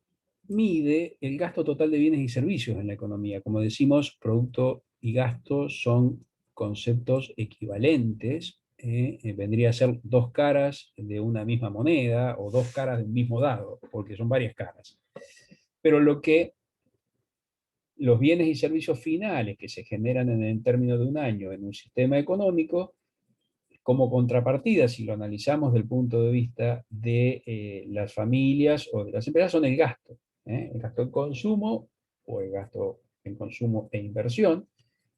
mide el gasto total de bienes y servicios en la economía. Como decimos, Producto y gasto son conceptos equivalentes, vendría a ser dos caras de una misma moneda o dos caras de un mismo dado, porque son varias caras. Pero lo que los bienes y servicios finales que se generan en el término de un año en un sistema económico, como contrapartida, si lo analizamos desde el punto de vista de las familias o de las empresas, son el gasto. El gasto en consumo o el gasto en consumo e inversión,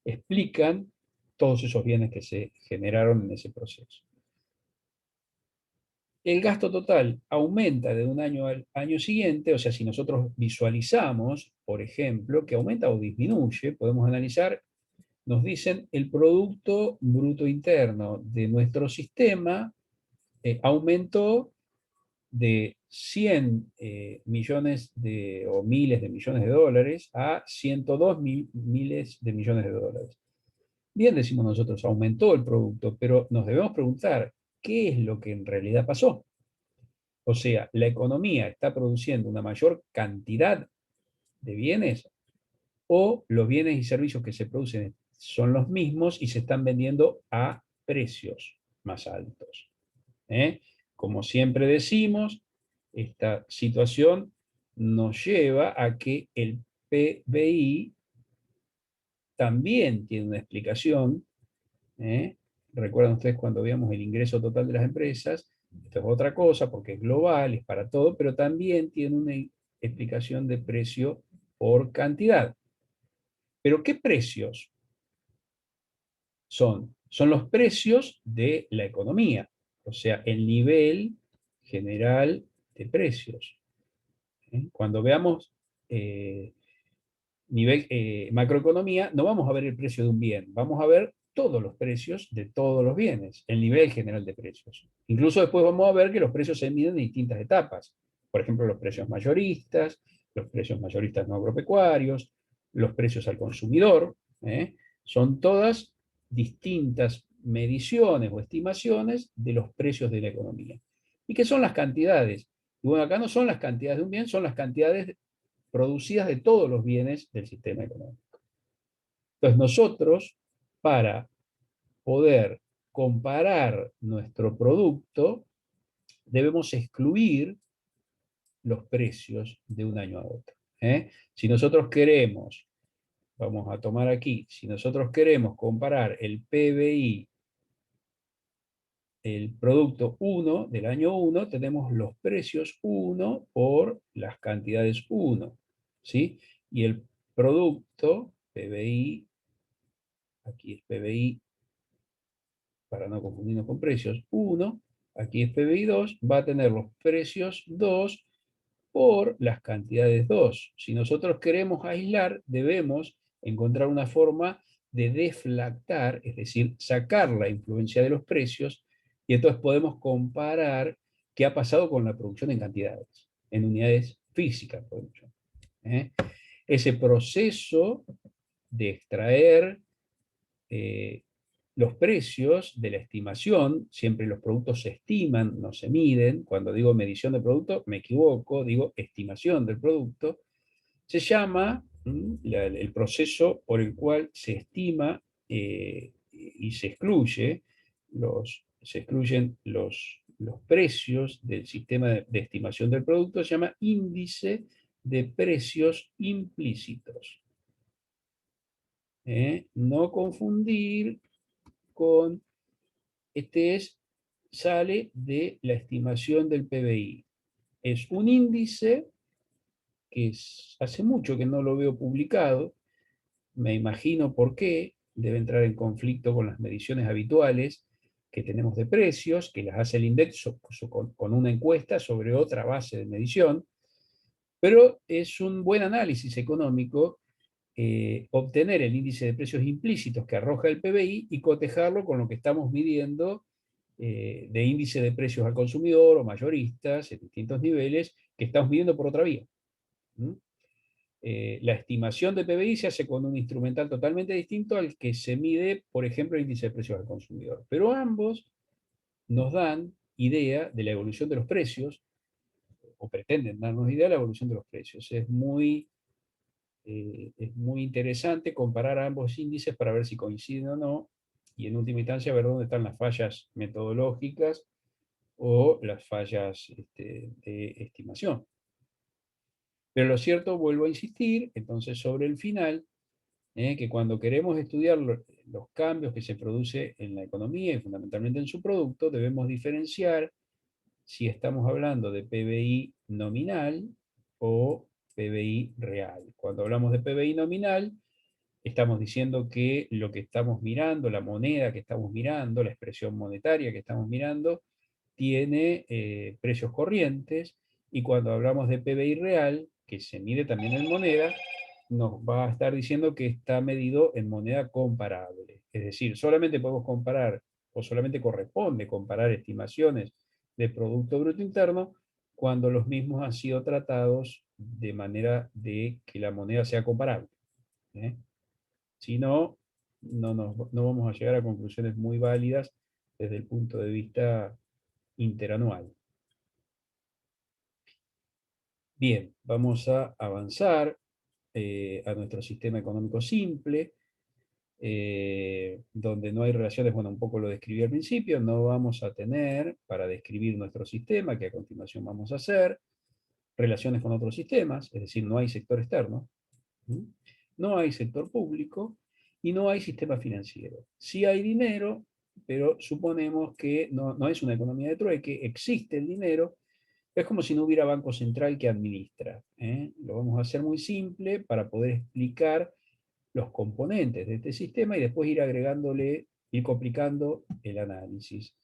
explican todos esos bienes que se generaron en ese proceso. El gasto total aumenta de un año al año siguiente, o sea, si nosotros visualizamos, por ejemplo, que aumenta o disminuye, podemos analizar, nos dicen el Producto Bruto Interno de nuestro sistema aumentó de 100 millones o miles de millones de dólares a 102 miles de millones de dólares. Bien, decimos nosotros, aumentó el producto, pero nos debemos preguntar, ¿qué es lo que en realidad pasó? O sea, ¿la economía está produciendo una mayor cantidad de bienes o los bienes y servicios que se producen son los mismos y se están vendiendo a precios más altos? ¿Eh? Como siempre decimos, esta situación nos lleva a que el PBI también tiene una explicación. ¿Eh? Recuerdan ustedes cuando veíamos el ingreso total de las empresas, esto es otra cosa porque es global, es para todo, pero también tiene una explicación de precio por cantidad. ¿Pero qué precios son? Son los precios de la economía, o sea, el nivel general de precios. Cuando veamos nivel macroeconomía, no vamos a ver el precio de un bien, vamos a ver todos los precios de todos los bienes, el nivel general de precios. Incluso después vamos a ver que los precios se miden en distintas etapas. Por ejemplo, los precios mayoristas no agropecuarios, los precios al consumidor. Son todas distintas mediciones o estimaciones de los precios de la economía. ¿Y qué son las cantidades? Y bueno, acá no son las cantidades de un bien, son las cantidades producidas de todos los bienes del sistema económico. Entonces nosotros, para poder comparar nuestro producto, debemos excluir los precios de un año a otro. Si nosotros queremos, vamos a tomar aquí, si nosotros queremos comparar el PBI, el producto 1 del año 1, tenemos los precios 1 por las cantidades 1, ¿sí? Y el producto, PBI, aquí es PBI, para no confundirnos con precios, 1, aquí es PBI 2, va a tener los precios 2 por las cantidades 2. Si nosotros queremos aislar, debemos encontrar una forma de deflactar, es decir, sacar la influencia de los precios, y entonces podemos comparar qué ha pasado con la producción en cantidades, en unidades físicas, por ejemplo. Ese proceso de extraer los precios de la estimación, siempre los productos se estiman, no se miden. Cuando digo medición de producto, me equivoco, digo estimación del producto. Se llama el proceso por el cual se estima y se excluyen los precios del sistema de estimación del producto, se llama índice de precios implícitos. No confundir con, sale de la estimación del PBI. Es un índice que hace mucho que no lo veo publicado, me imagino por qué, debe entrar en conflicto con las mediciones habituales que tenemos de precios, que las hace el INDEC con una encuesta sobre otra base de medición, pero es un buen análisis económico obtener el índice de precios implícitos que arroja el PBI y cotejarlo con lo que estamos midiendo de índice de precios al consumidor o mayoristas en distintos niveles que estamos midiendo por otra vía. La estimación de PBI se hace con un instrumental totalmente distinto al que se mide, por ejemplo, el índice de precios al consumidor. Pero ambos nos dan idea de la evolución de los precios, o pretenden darnos idea de la evolución de los precios. Es muy es muy interesante comparar ambos índices para ver si coinciden o no, y en última instancia ver dónde están las fallas metodológicas o las fallas de estimación. Pero lo cierto, vuelvo a insistir, entonces sobre el final, que cuando queremos estudiar los cambios que se producen en la economía y fundamentalmente en su producto, debemos diferenciar si estamos hablando de PBI nominal o PBI real. Cuando hablamos de PBI nominal, estamos diciendo que lo que estamos mirando, la moneda que estamos mirando, la expresión monetaria que estamos mirando, tiene precios corrientes, y cuando hablamos de PBI real, que se mide también en moneda, nos va a estar diciendo que está medido en moneda comparable. Es decir, solamente podemos comparar, o solamente corresponde comparar estimaciones de Producto Bruto Interno cuando los mismos han sido tratados de manera de que la moneda sea comparable. ¿Eh? Si no, no vamos a llegar a conclusiones muy válidas desde el punto de vista interanual. Bien, vamos a avanzar a nuestro sistema económico simple, donde no hay relaciones, bueno, un poco lo describí al principio, no vamos a tener, para describir nuestro sistema, que a continuación vamos a hacer, relaciones con otros sistemas, es decir, no hay sector externo, no hay sector público y no hay sistema financiero. Sí hay dinero, pero suponemos que no es una economía de trueque, existe el dinero. Es como si no hubiera banco central que administra. Lo vamos a hacer muy simple para poder explicar los componentes de este sistema y después ir agregándole, ir complicando el análisis.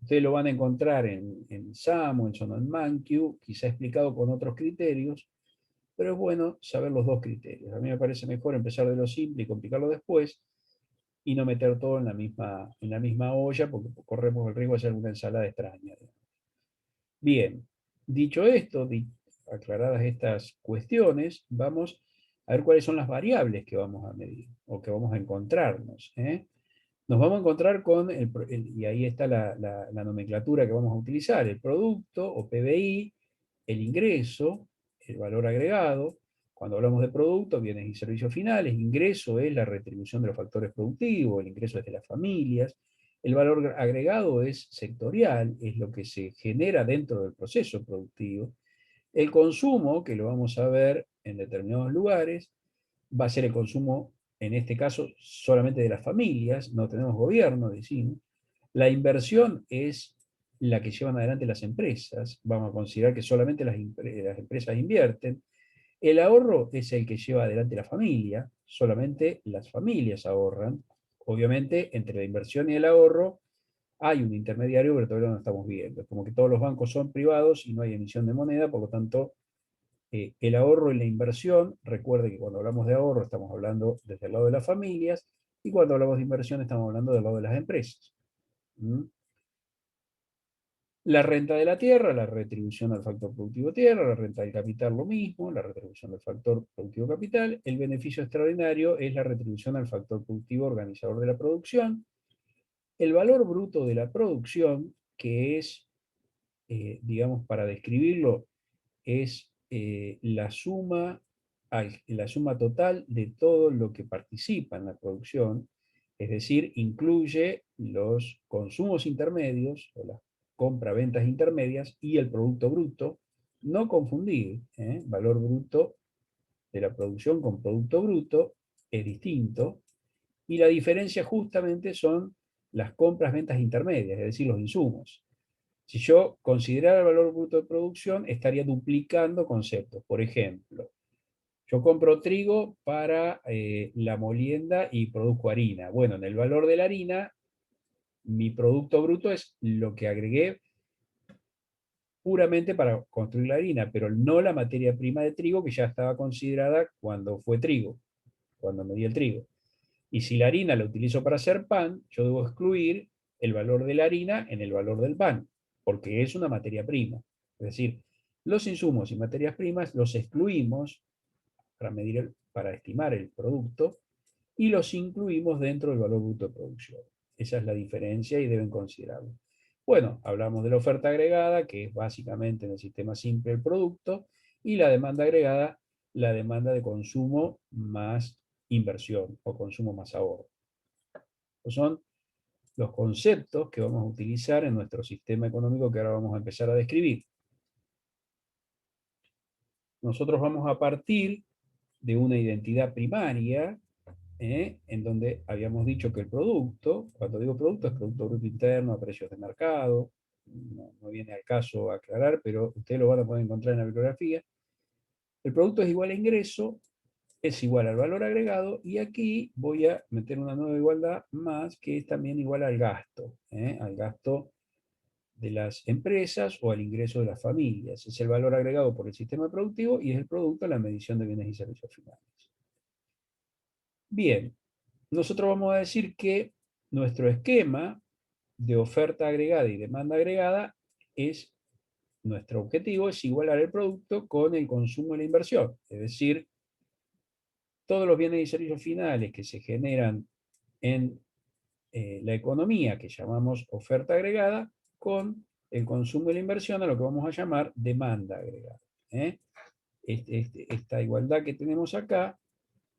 Ustedes lo van a encontrar en Samuelson o en Mankiw, quizá explicado con otros criterios, pero es bueno saber los dos criterios. A mí me parece mejor empezar de lo simple y complicarlo después, y no meter todo en la misma olla, porque corremos el riesgo de hacer una ensalada extraña. Bien, dicho esto, aclaradas estas cuestiones, vamos a ver cuáles son las variables que vamos a medir o que vamos a encontrarnos. Nos vamos a encontrar con, y ahí está la nomenclatura que vamos a utilizar, el producto o PBI, el ingreso, el valor agregado. Cuando hablamos de producto, bienes y servicios finales, ingreso es la retribución de los factores productivos, el ingreso es de las familias, el valor agregado es sectorial, es lo que se genera dentro del proceso productivo. El consumo, que lo vamos a ver en determinados lugares, va a ser el consumo, en este caso, solamente de las familias, no tenemos gobierno, decimos. La inversión es la que llevan adelante las empresas, vamos a considerar que solamente las empresas invierten. El ahorro es el que lleva adelante la familia, solamente las familias ahorran. Obviamente, entre la inversión y el ahorro hay un intermediario, pero todavía no lo estamos viendo. Es como que todos los bancos son privados y no hay emisión de moneda, por lo tanto, el ahorro y la inversión, recuerde que cuando hablamos de ahorro estamos hablando desde el lado de las familias, y cuando hablamos de inversión estamos hablando del lado de las empresas. ¿Mm? La renta de la tierra, la retribución al factor productivo tierra, la renta del capital lo mismo, la retribución del factor productivo capital, el beneficio extraordinario es la retribución al factor productivo organizador de la producción, el valor bruto de la producción, que es, digamos, para describirlo, es la suma total de todo lo que participa en la producción, es decir, incluye los consumos intermedios o las compra-ventas intermedias y el producto bruto, no confundir, valor bruto de la producción con producto bruto es distinto, y la diferencia justamente son las compras-ventas intermedias, es decir, los insumos. Si yo considerara el valor bruto de producción, estaría duplicando conceptos. Por ejemplo, yo compro trigo para la molienda y produzco harina. Bueno, en el valor de la harina, mi producto bruto es lo que agregué puramente para construir la harina, pero no la materia prima de trigo que ya estaba considerada cuando fue trigo, cuando me di el trigo. Y si la harina la utilizo para hacer pan, yo debo excluir el valor de la harina en el valor del pan, porque es una materia prima. Es decir, los insumos y materias primas los excluimos para medir para estimar el producto, y los incluimos dentro del valor bruto de producción. Esa es la diferencia y deben considerarlo. Bueno, hablamos de la oferta agregada, que es básicamente en el sistema simple el producto, y la demanda agregada la demanda de consumo más inversión o consumo más ahorro. Estos son los conceptos que vamos a utilizar en nuestro sistema económico que ahora vamos a empezar a describir. Nosotros vamos a partir de una identidad primaria, en donde habíamos dicho que el producto, cuando digo producto, es Producto Bruto Interno a precios de mercado, no viene al caso aclarar, pero ustedes lo van a poder encontrar en la bibliografía. El producto es igual a ingreso, es igual al valor agregado, y aquí voy a meter una nueva igualdad más, que es también igual al gasto de las empresas o al ingreso de las familias. Es el valor agregado por el sistema productivo y es el producto a la medición de bienes y servicios finales. Bien, nosotros vamos a decir que nuestro esquema de oferta agregada y demanda agregada es, nuestro objetivo es igualar el producto con el consumo y la inversión. Es decir, todos los bienes y servicios finales que se generan en la economía, que llamamos oferta agregada, con el consumo y la inversión, a lo que vamos a llamar demanda agregada. Esta igualdad que tenemos acá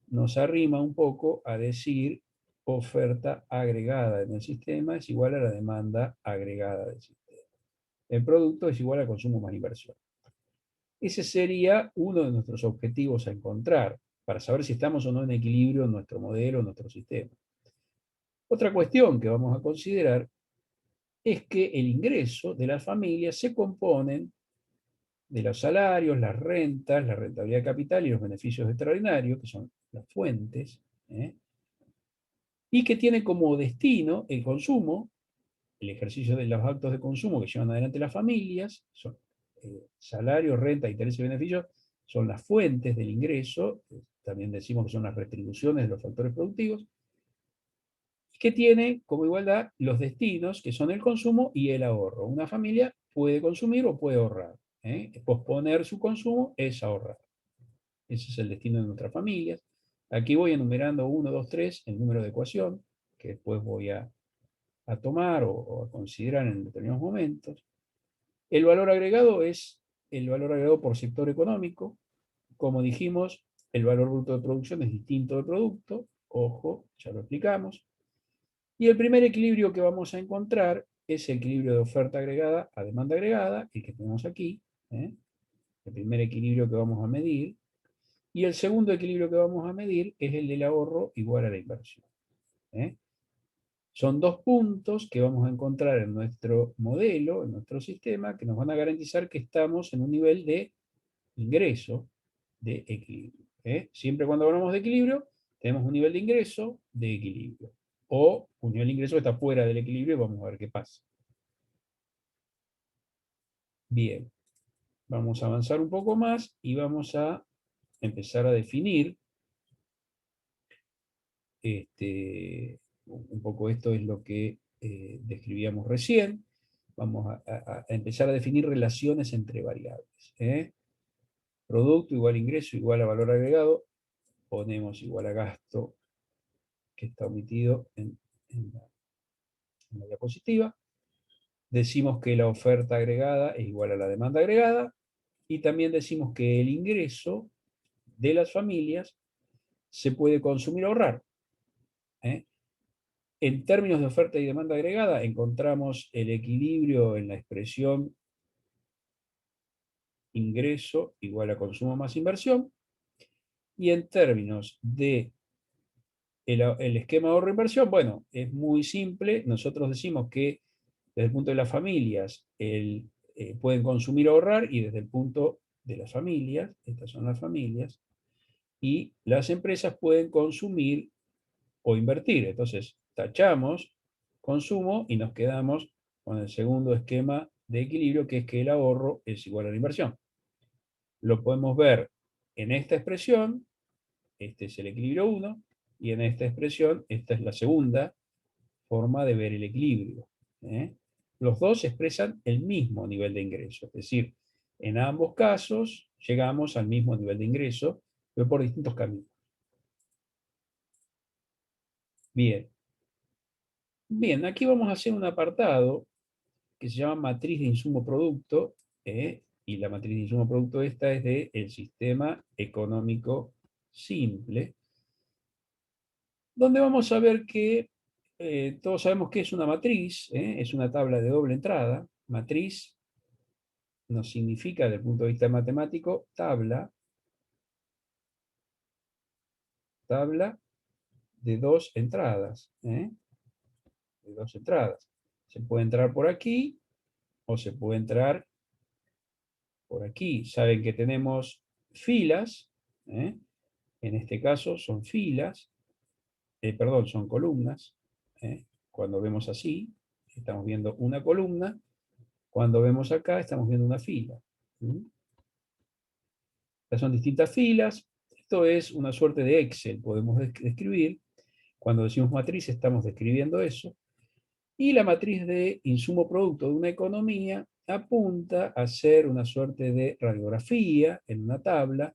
nos arrima un poco a decir oferta agregada en el sistema es igual a la demanda agregada del sistema. El producto es igual al consumo más inversión. Ese sería uno de nuestros objetivos a encontrar, para saber si estamos o no en equilibrio en nuestro modelo, en nuestro sistema. Otra cuestión que vamos a considerar es que el ingreso de las familias se componen de los salarios, las rentas, la rentabilidad de capital y los beneficios extraordinarios, que son las fuentes, y que tiene como destino el consumo, el ejercicio de los actos de consumo que llevan adelante las familias, son salario, renta, intereses y beneficios, son las fuentes del ingreso, también decimos que son las retribuciones de los factores productivos, que tiene como igualdad los destinos, que son el consumo y el ahorro. Una familia puede consumir o puede ahorrar. Posponer su consumo es ahorrar. Ese es el destino de nuestras familias. Aquí voy enumerando 1, 2, 3, el número de ecuación, que después voy a tomar o a considerar en determinados momentos. El valor agregado es el valor agregado por sector económico. Como dijimos, el valor bruto de producción es distinto del producto. Ojo, ya lo explicamos. Y el primer equilibrio que vamos a encontrar es el equilibrio de oferta agregada a demanda agregada, el que tenemos aquí, el primer equilibrio que vamos a medir. Y el segundo equilibrio que vamos a medir es el del ahorro igual a la inversión. Son dos puntos que vamos a encontrar en nuestro modelo, en nuestro sistema, que nos van a garantizar que estamos en un nivel de ingreso de equilibrio. Siempre cuando hablamos de equilibrio, tenemos un nivel de ingreso de equilibrio. O un nivel de ingreso que está fuera del equilibrio y vamos a ver qué pasa. Bien, vamos a avanzar un poco más y vamos a empezar a definir un poco esto es lo que describíamos recién. Vamos a empezar a definir relaciones entre variables. Producto igual a ingreso igual a valor agregado. Ponemos igual a gasto, que está omitido en la diapositiva. Decimos que la oferta agregada es igual a la demanda agregada. Y también decimos que el ingreso de las familias se puede consumir o ahorrar. En términos de oferta y demanda agregada, encontramos el equilibrio en la expresión ingreso igual a consumo más inversión. Y en términos de el esquema de ahorro-inversión, bueno, es muy simple. Nosotros decimos que desde el punto de las familias pueden consumir o ahorrar, y desde el punto de las familias, estas son las familias, y las empresas pueden consumir o invertir. Entonces, tachamos consumo y nos quedamos con el segundo esquema de equilibrio, que es que el ahorro es igual a la inversión. Lo podemos ver en esta expresión, este es el equilibrio 1, y en esta expresión, esta es la segunda forma de ver el equilibrio. Los dos expresan el mismo nivel de ingreso, es decir, en ambos casos llegamos al mismo nivel de ingreso, pero por distintos caminos. Bien. Bien, aquí vamos a hacer un apartado que se llama matriz de insumo-producto, y la matriz de insumo producto esta es del sistema económico simple, donde vamos a ver que todos sabemos que es una matriz, es una tabla de doble entrada. Matriz nos significa, desde el punto de vista matemático, tabla de dos entradas. De dos entradas. Se puede entrar por aquí o se puede entrar por aquí. Saben que tenemos filas, ¿eh? En este caso son filas, perdón, son columnas. Cuando vemos así, estamos viendo una columna. Cuando vemos acá, estamos viendo una fila. Estas son distintas filas. Esto es una suerte de Excel, podemos describir. Cuando decimos matriz, estamos describiendo eso. Y la matriz de insumo-producto de una economía apunta a ser una suerte de radiografía en una tabla,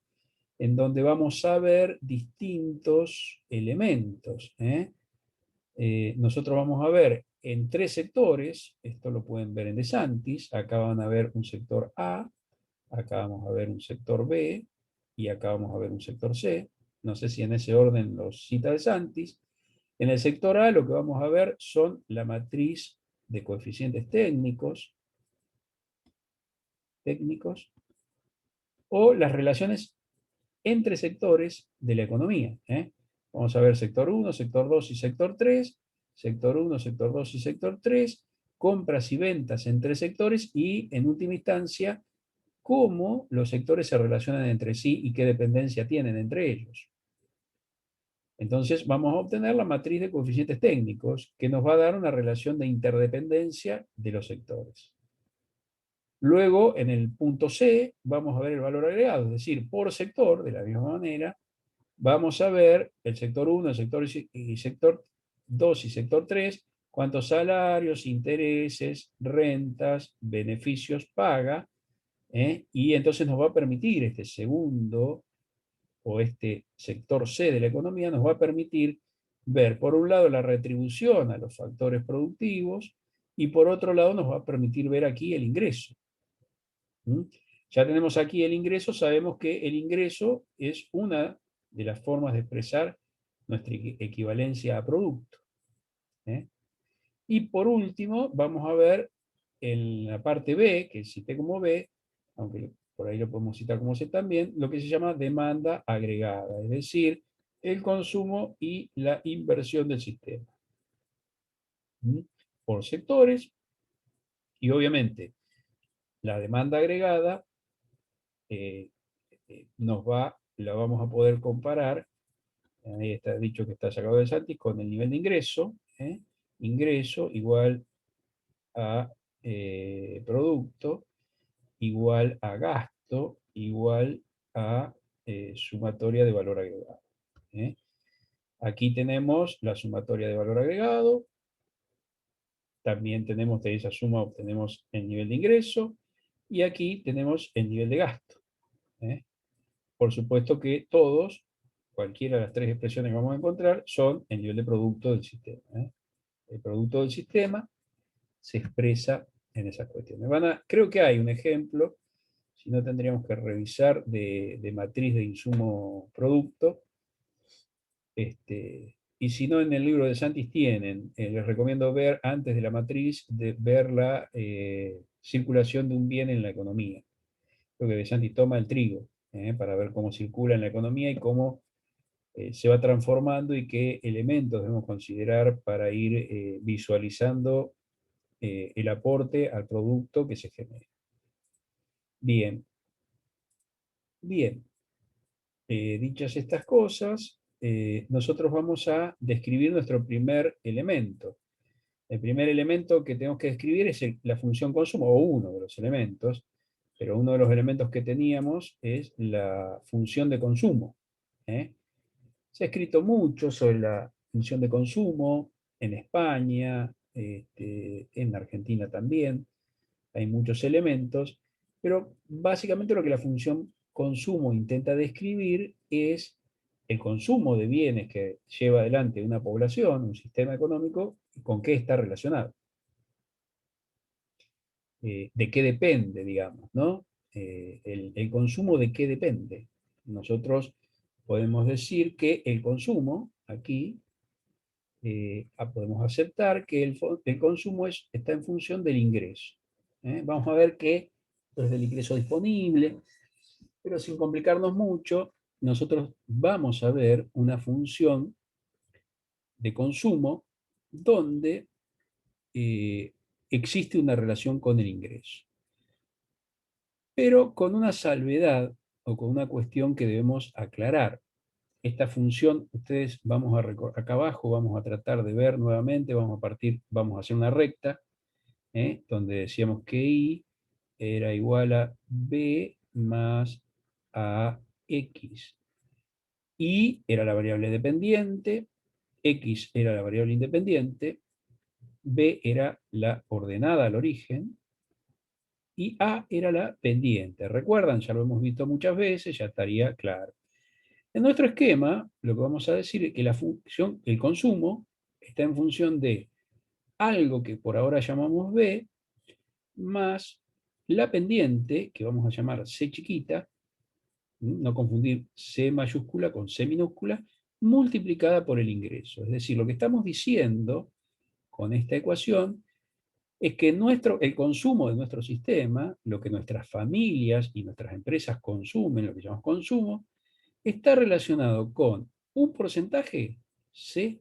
en donde vamos a ver distintos elementos. Nosotros vamos a ver en tres sectores, esto lo pueden ver en DeSantis, acá van a ver un sector A, acá vamos a ver un sector B, y acá vamos a ver un sector C. No sé si en ese orden los cita DeSantis. En el sector A lo que vamos a ver son la matriz de coeficientes técnicos o las relaciones entre sectores de la economía. Vamos a ver sector 1, sector 2 y sector 3, sector 1, sector 2 y sector 3, compras y ventas entre sectores y, en última instancia, cómo los sectores se relacionan entre sí y qué dependencia tienen entre ellos. Entonces vamos a obtener la matriz de coeficientes técnicos que nos va a dar una relación de interdependencia de los sectores. Luego, en el punto C, vamos a ver el valor agregado, es decir, por sector, de la misma manera, vamos a ver el sector 1, el sector 2 y sector 3, cuántos salarios, intereses, rentas, beneficios paga, y entonces nos va a permitir este segundo o este sector C de la economía nos va a permitir ver, por un lado, la retribución a los factores productivos y por otro lado nos va a permitir ver aquí el ingreso. Ya tenemos aquí el ingreso, sabemos que el ingreso es una de las formas de expresar nuestra equivalencia a producto. Y por último, vamos a ver en la parte B, que cité como B, aunque por ahí lo podemos citar como C también, lo que se llama demanda agregada, es decir, el consumo y la inversión del sistema. Por sectores, y obviamente la demanda agregada la vamos a poder comparar, ahí está dicho que está sacado de Santis, con el nivel de ingreso, ingreso igual a producto, igual a gasto, igual a sumatoria de valor agregado. Aquí tenemos la sumatoria de valor agregado, también tenemos de esa suma obtenemos el nivel de ingreso, y aquí tenemos el nivel de gasto. Por supuesto que todos, cualquiera de las tres expresiones que vamos a encontrar, son el nivel de producto del sistema. El producto del sistema se expresa en esas cuestiones. Creo que hay un ejemplo, si no tendríamos que revisar, de matriz de insumo-producto. Y si no, en el libro de Santis tienen, les recomiendo ver antes de la matriz, ver la circulación de un bien en la economía. Creo que de Santis toma el trigo, para ver cómo circula en la economía y cómo se va transformando y qué elementos debemos considerar para ir visualizando el aporte al producto que se genera. Bien, bien. Dichas estas cosas, nosotros vamos a describir nuestro primer elemento. El primer elemento que tenemos que describir es la función consumo, o uno de los elementos, pero uno de los elementos que teníamos es la función de consumo. Se ha escrito mucho sobre la función de consumo en España, en Argentina también, hay muchos elementos, pero básicamente lo que la función consumo intenta describir es el consumo de bienes que lleva adelante una población, un sistema económico, con qué está relacionado. De qué depende, digamos, ¿no? el consumo de qué depende. Nosotros podemos decir que el consumo, aquí, podemos aceptar que el consumo está en función del ingreso. Vamos a ver que es del ingreso disponible, pero sin complicarnos mucho, nosotros vamos a ver una función de consumo donde existe una relación con el ingreso. Pero con una salvedad o con una cuestión que debemos aclarar. Esta función, ustedes vamos a acá abajo, vamos a tratar de ver nuevamente, vamos a hacer una recta, donde decíamos que I era igual a B más AX. Y era la variable dependiente, X era la variable independiente, B era la ordenada al origen, y A era la pendiente. ¿Recuerdan? Ya lo hemos visto muchas veces, ya estaría claro. En nuestro esquema, lo que vamos a decir es que la función, el consumo, está en función de algo que por ahora llamamos B, más la pendiente, que vamos a llamar C chiquita, no confundir C mayúscula con C minúscula, multiplicada por el ingreso. Es decir, lo que estamos diciendo con esta ecuación es que el consumo de nuestro sistema, lo que nuestras familias y nuestras empresas consumen, lo que llamamos consumo, está relacionado con un porcentaje C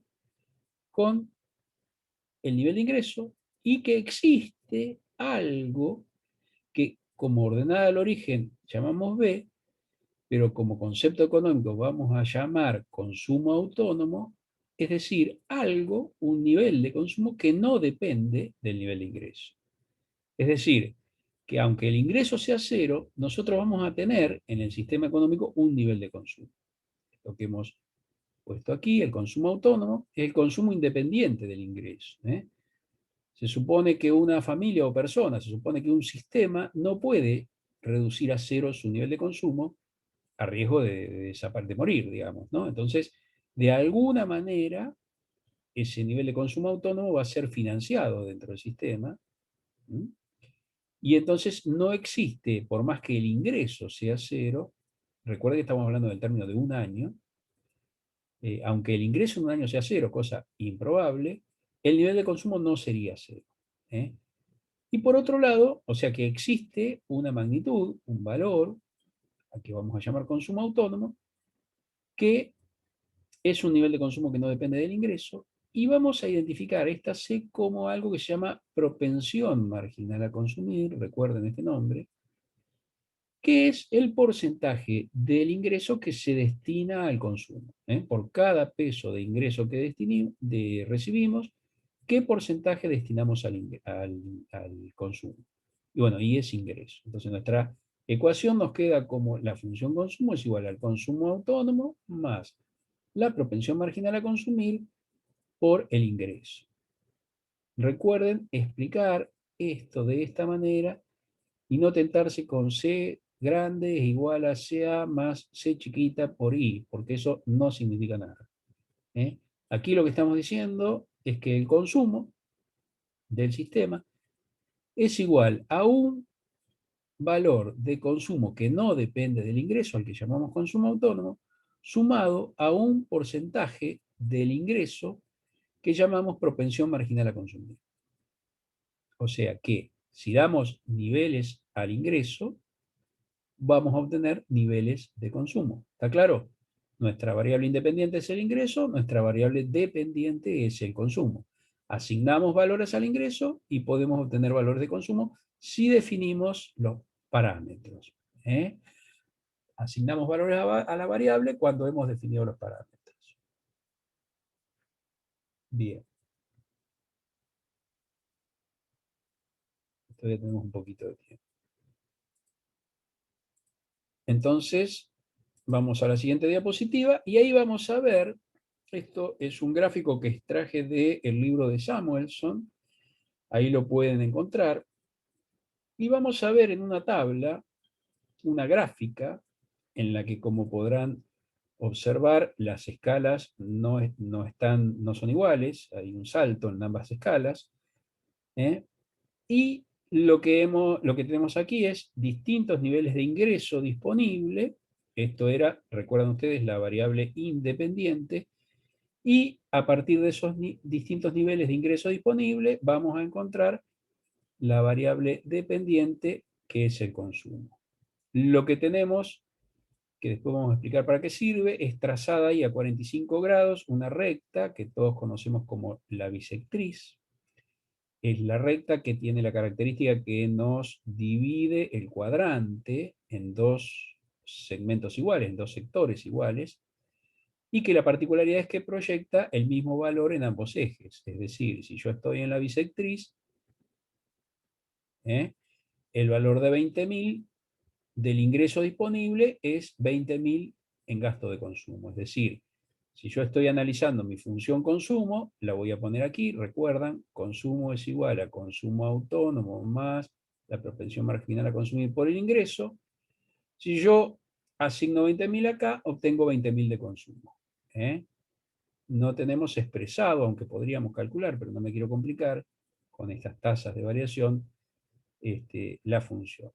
con el nivel de ingreso y que existe algo que como ordenada al origen llamamos B, pero como concepto económico vamos a llamar consumo autónomo, es decir, algo, un nivel de consumo que no depende del nivel de ingreso. Es decir, que aunque el ingreso sea cero, nosotros vamos a tener en el sistema económico un nivel de consumo. Lo que hemos puesto aquí, el consumo autónomo, es el consumo independiente del ingreso. Se supone que una familia o persona, se supone que un sistema no puede reducir a cero su nivel de consumo a riesgo de morir, digamos, ¿no? Entonces, de alguna manera, ese nivel de consumo autónomo va a ser financiado dentro del sistema. ¿Mm? Y entonces no existe, por más que el ingreso sea cero, recuerden que estamos hablando del término de un año, aunque el ingreso en un año sea cero, cosa improbable, el nivel de consumo no sería cero. ¿eh? Y por otro lado, o sea que existe una magnitud, un valor, al que vamos a llamar consumo autónomo, que es un nivel de consumo que no depende del ingreso, y vamos a identificar esta C como algo que se llama propensión marginal a consumir, recuerden este nombre, que es el porcentaje del ingreso que se destina al consumo. Por cada peso de ingreso que recibimos, ¿qué porcentaje destinamos al consumo? Y bueno, y es ingreso. Entonces nuestra ecuación nos queda como la función consumo es igual al consumo autónomo más la propensión marginal a consumir por el ingreso. Recuerden explicar esto de esta manera y no tentarse con C grande es igual a CA más C chiquita por I, porque eso no significa nada. Aquí lo que estamos diciendo es que el consumo del sistema es igual a un valor de consumo que no depende del ingreso, al que llamamos consumo autónomo, sumado a un porcentaje del ingreso que llamamos propensión marginal a consumir. O sea que si damos niveles al ingreso, vamos a obtener niveles de consumo. ¿Está claro? Nuestra variable independiente es el ingreso, nuestra variable dependiente es el consumo. Asignamos valores al ingreso y podemos obtener valores de consumo si definimos los parámetros. Asignamos valores a la variable cuando hemos definido los parámetros. Bien. Todavía tenemos un poquito de tiempo. Entonces, vamos a la siguiente diapositiva y ahí vamos a ver, esto es un gráfico que extraje del libro de Samuelson, ahí lo pueden encontrar, y vamos a ver en una tabla una gráfica en la que, como podrán observar, las escalas no son iguales, hay un salto en ambas escalas, y lo que tenemos aquí es distintos niveles de ingreso disponible. Esto era, recuerdan ustedes, la variable independiente. Y a partir de esos distintos niveles de ingreso disponible, vamos a encontrar la variable dependiente, que es el consumo. Lo que tenemos, que después vamos a explicar para qué sirve, es trazada ahí a 45 grados una recta que todos conocemos como la bisectriz. Es la recta que tiene la característica que nos divide el cuadrante en dos segmentos iguales, en dos sectores iguales, y que la particularidad es que proyecta el mismo valor en ambos ejes. Es decir, si yo estoy en la bisectriz, el valor de 20.000 del ingreso disponible es 20.000 en gasto de consumo. Es decir, si yo estoy analizando mi función consumo, la voy a poner aquí, recuerdan, consumo es igual a consumo autónomo más la propensión marginal a consumir por el ingreso. Si yo asigno 20.000 acá, obtengo 20.000 de consumo. No tenemos expresado, aunque podríamos calcular, pero no me quiero complicar, con estas tasas de variación, la función.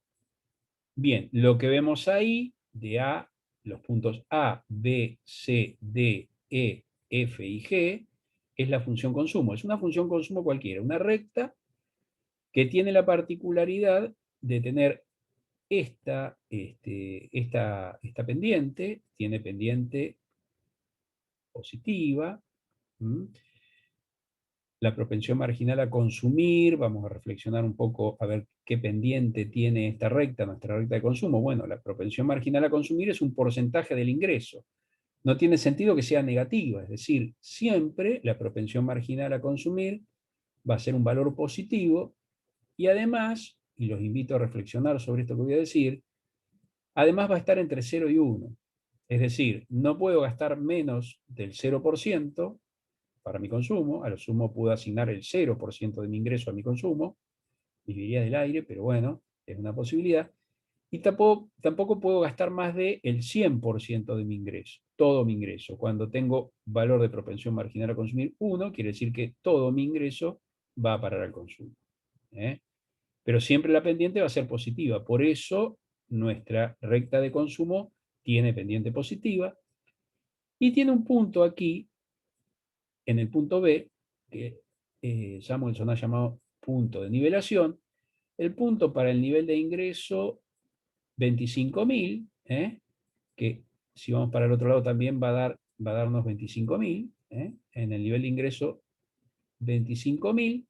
Bien, lo que vemos ahí, de A, los puntos A, B, C, D, E, F y G, es la función consumo. Es una función consumo cualquiera, una recta que tiene la particularidad de tener esta pendiente, tiene pendiente positiva, la propensión marginal a consumir, vamos a reflexionar un poco a ver qué pendiente tiene esta recta, nuestra recta de consumo. Bueno, la propensión marginal a consumir es un porcentaje del ingreso. No tiene sentido que sea negativa, es decir, siempre la propensión marginal a consumir va a ser un valor positivo y además, y los invito a reflexionar sobre esto que voy a decir, además va a estar entre 0 y 1. Es decir, no puedo gastar menos del 0% para mi consumo, a lo sumo puedo asignar el 0% de mi ingreso a mi consumo, viviría del aire, pero bueno, es una posibilidad, y tampoco puedo gastar más del 100% de mi ingreso, todo mi ingreso. Cuando tengo valor de propensión marginal a consumir 1, quiere decir que todo mi ingreso va a parar al consumo. Pero siempre la pendiente va a ser positiva, por eso nuestra recta de consumo tiene pendiente positiva, y tiene un punto aquí en el punto B, que Samuelson ha llamado punto de nivelación. El punto para el nivel de ingreso 25.000, que si vamos para el otro lado también va a darnos 25.000, en el nivel de ingreso 25.000,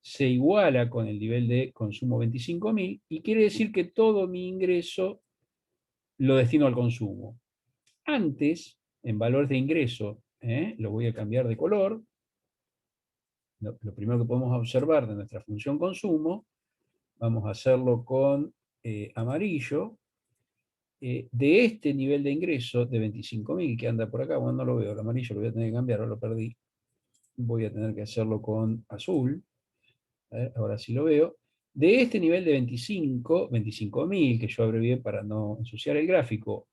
se iguala con el nivel de consumo 25.000, y quiere decir que todo mi ingreso lo destino al consumo. Antes, en valores de ingreso, lo voy a cambiar de color. Lo primero que podemos observar de nuestra función consumo, vamos a hacerlo con amarillo, de este nivel de ingreso de 25.000 que anda por acá, bueno, no lo veo, el amarillo lo voy a tener que cambiar, ahora lo perdí, voy a tener que hacerlo con azul, a ver, ahora sí lo veo. De este nivel de 25.000, que yo abrevié para no ensuciar el gráfico,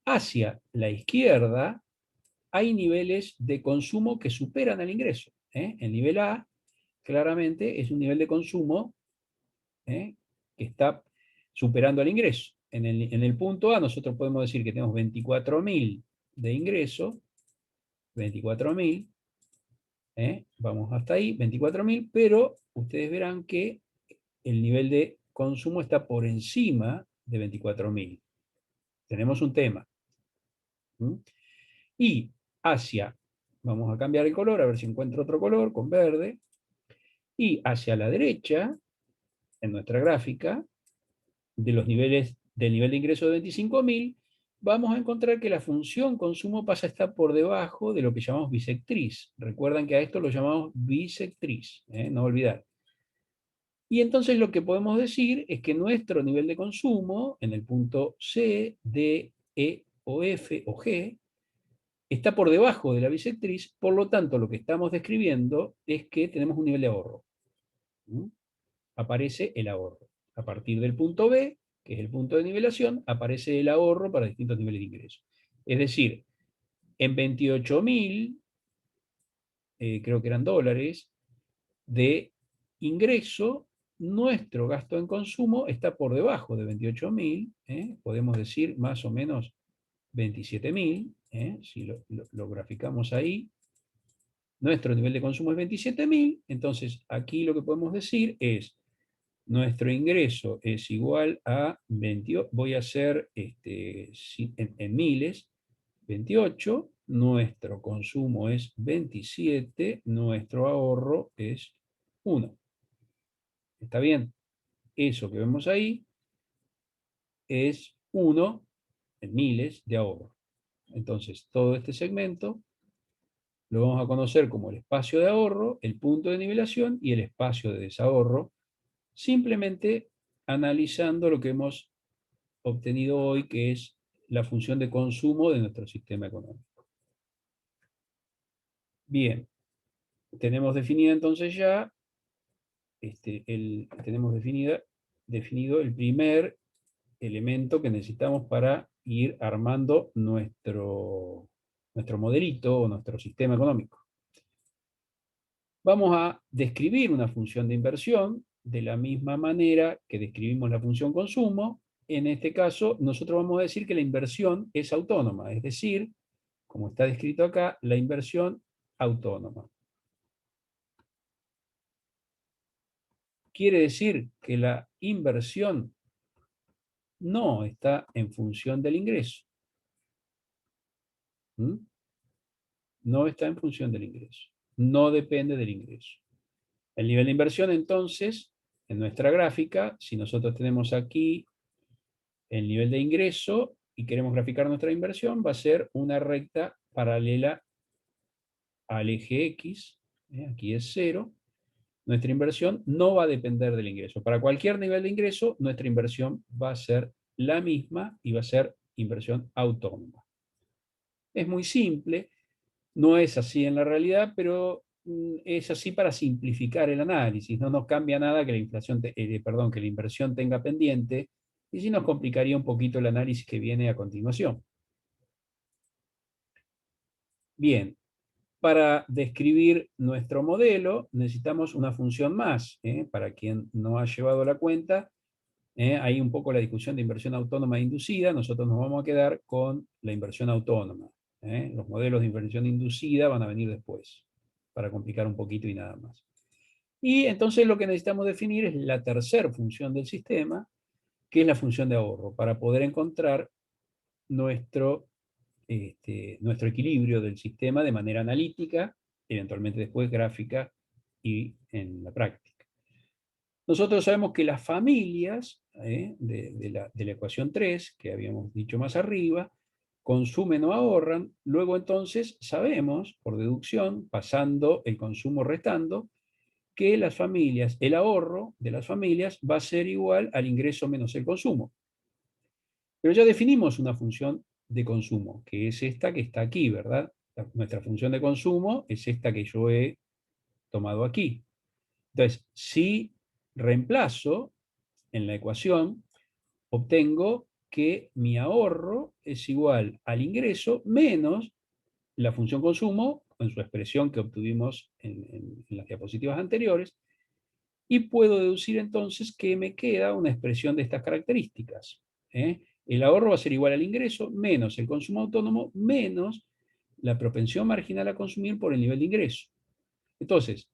hacia la izquierda hay niveles de consumo que superan al ingreso. El nivel A, claramente, es un nivel de consumo que está superando al ingreso. En el punto A nosotros podemos decir que tenemos 24.000 de ingreso, 24.000, vamos hasta ahí, 24.000, pero ustedes verán que el nivel de consumo está por encima de 24.000. Tenemos un tema. Y hacia, vamos a cambiar el color, a ver si encuentro otro color, con verde, y hacia la derecha, en nuestra gráfica, del nivel de ingreso de 25.000, vamos a encontrar que la función consumo pasa a estar por debajo de lo que llamamos bisectriz. Recuerdan que a esto lo llamamos bisectriz, no olvidar. Y entonces lo que podemos decir es que nuestro nivel de consumo, en el punto C, D, E o F o G, está por debajo de la bisectriz, por lo tanto lo que estamos describiendo es que tenemos un nivel de ahorro. Aparece el ahorro. A partir del punto B, que es el punto de nivelación, aparece el ahorro para distintos niveles de ingreso. Es decir, en 28.000, creo que eran dólares, de ingreso, nuestro gasto en consumo está por debajo de 28.000, podemos decir más o menos 27.000, si lo graficamos ahí, nuestro nivel de consumo es 27.000, entonces aquí lo que podemos decir es, nuestro ingreso es igual a 28, voy a hacer en miles, 28, nuestro consumo es 27, nuestro ahorro es 1. ¿Está bien? Eso que vemos ahí es 1 en miles de ahorro. Entonces, todo este segmento lo vamos a conocer como el espacio de ahorro, el punto de nivelación y el espacio de desahorro, simplemente analizando lo que hemos obtenido hoy, que es la función de consumo de nuestro sistema económico. Bien, tenemos definida entonces ya, tenemos definido el primer elemento que necesitamos para ir armando nuestro modelito o nuestro sistema económico. Vamos a describir una función de inversión de la misma manera que describimos la función consumo. En este caso, nosotros vamos a decir que la inversión es autónoma, es decir, como está descrito acá, la inversión autónoma. Quiere decir que la inversión no está en función del ingreso. ¿Mm? No está en función del ingreso. No depende del ingreso. El nivel de inversión, entonces, en nuestra gráfica, si nosotros tenemos aquí el nivel de ingreso y queremos graficar nuestra inversión, va a ser una recta paralela al eje X. Aquí es 0. Nuestra inversión no va a depender del ingreso. Para cualquier nivel de ingreso, nuestra inversión va a ser la misma y va a ser inversión autónoma. Es muy simple, no es así en la realidad, pero es así para simplificar el análisis. No nos cambia nada que la que la inversión tenga pendiente, y sí nos complicaría un poquito el análisis que viene a continuación. Bien, para describir nuestro modelo necesitamos una función más. Para quien no ha llevado la cuenta, hay un poco la discusión de inversión autónoma e inducida. Nosotros nos vamos a quedar con la inversión autónoma. Los modelos de inversión inducida van a venir después, para complicar un poquito y nada más. Y entonces lo que necesitamos definir es la tercera función del sistema, que es la función de ahorro, para poder encontrar nuestro equilibrio del sistema de manera analítica, eventualmente después gráfica y en la práctica. Nosotros sabemos que las familias de la ecuación 3, que habíamos dicho más arriba, consumen o ahorran. Luego entonces sabemos, por deducción, pasando el consumo restando, que las familias, el ahorro de las familias va a ser igual al ingreso menos el consumo. Pero ya definimos una función de consumo, que es esta que está aquí, ¿verdad? Nuestra función de consumo es esta que yo he tomado aquí. Entonces, si reemplazo en la ecuación, obtengo que mi ahorro es igual al ingreso menos la función consumo, en su expresión que obtuvimos en las diapositivas anteriores, y puedo deducir entonces que me queda una expresión de estas características. El ahorro va a ser igual al ingreso menos el consumo autónomo menos la propensión marginal a consumir por el nivel de ingreso. Entonces,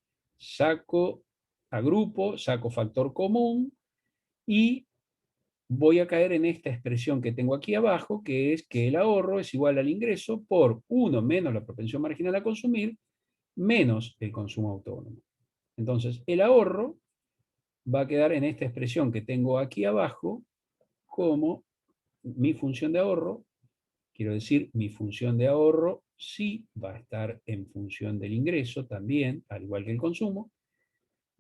agrupo, saco factor común y voy a caer en esta expresión que tengo aquí abajo, que es que el ahorro es igual al ingreso por 1 menos la propensión marginal a consumir menos el consumo autónomo. Entonces, el ahorro va a quedar en esta expresión que tengo aquí abajo como mi función de ahorro. Quiero decir, mi función de ahorro sí va a estar en función del ingreso también, al igual que el consumo.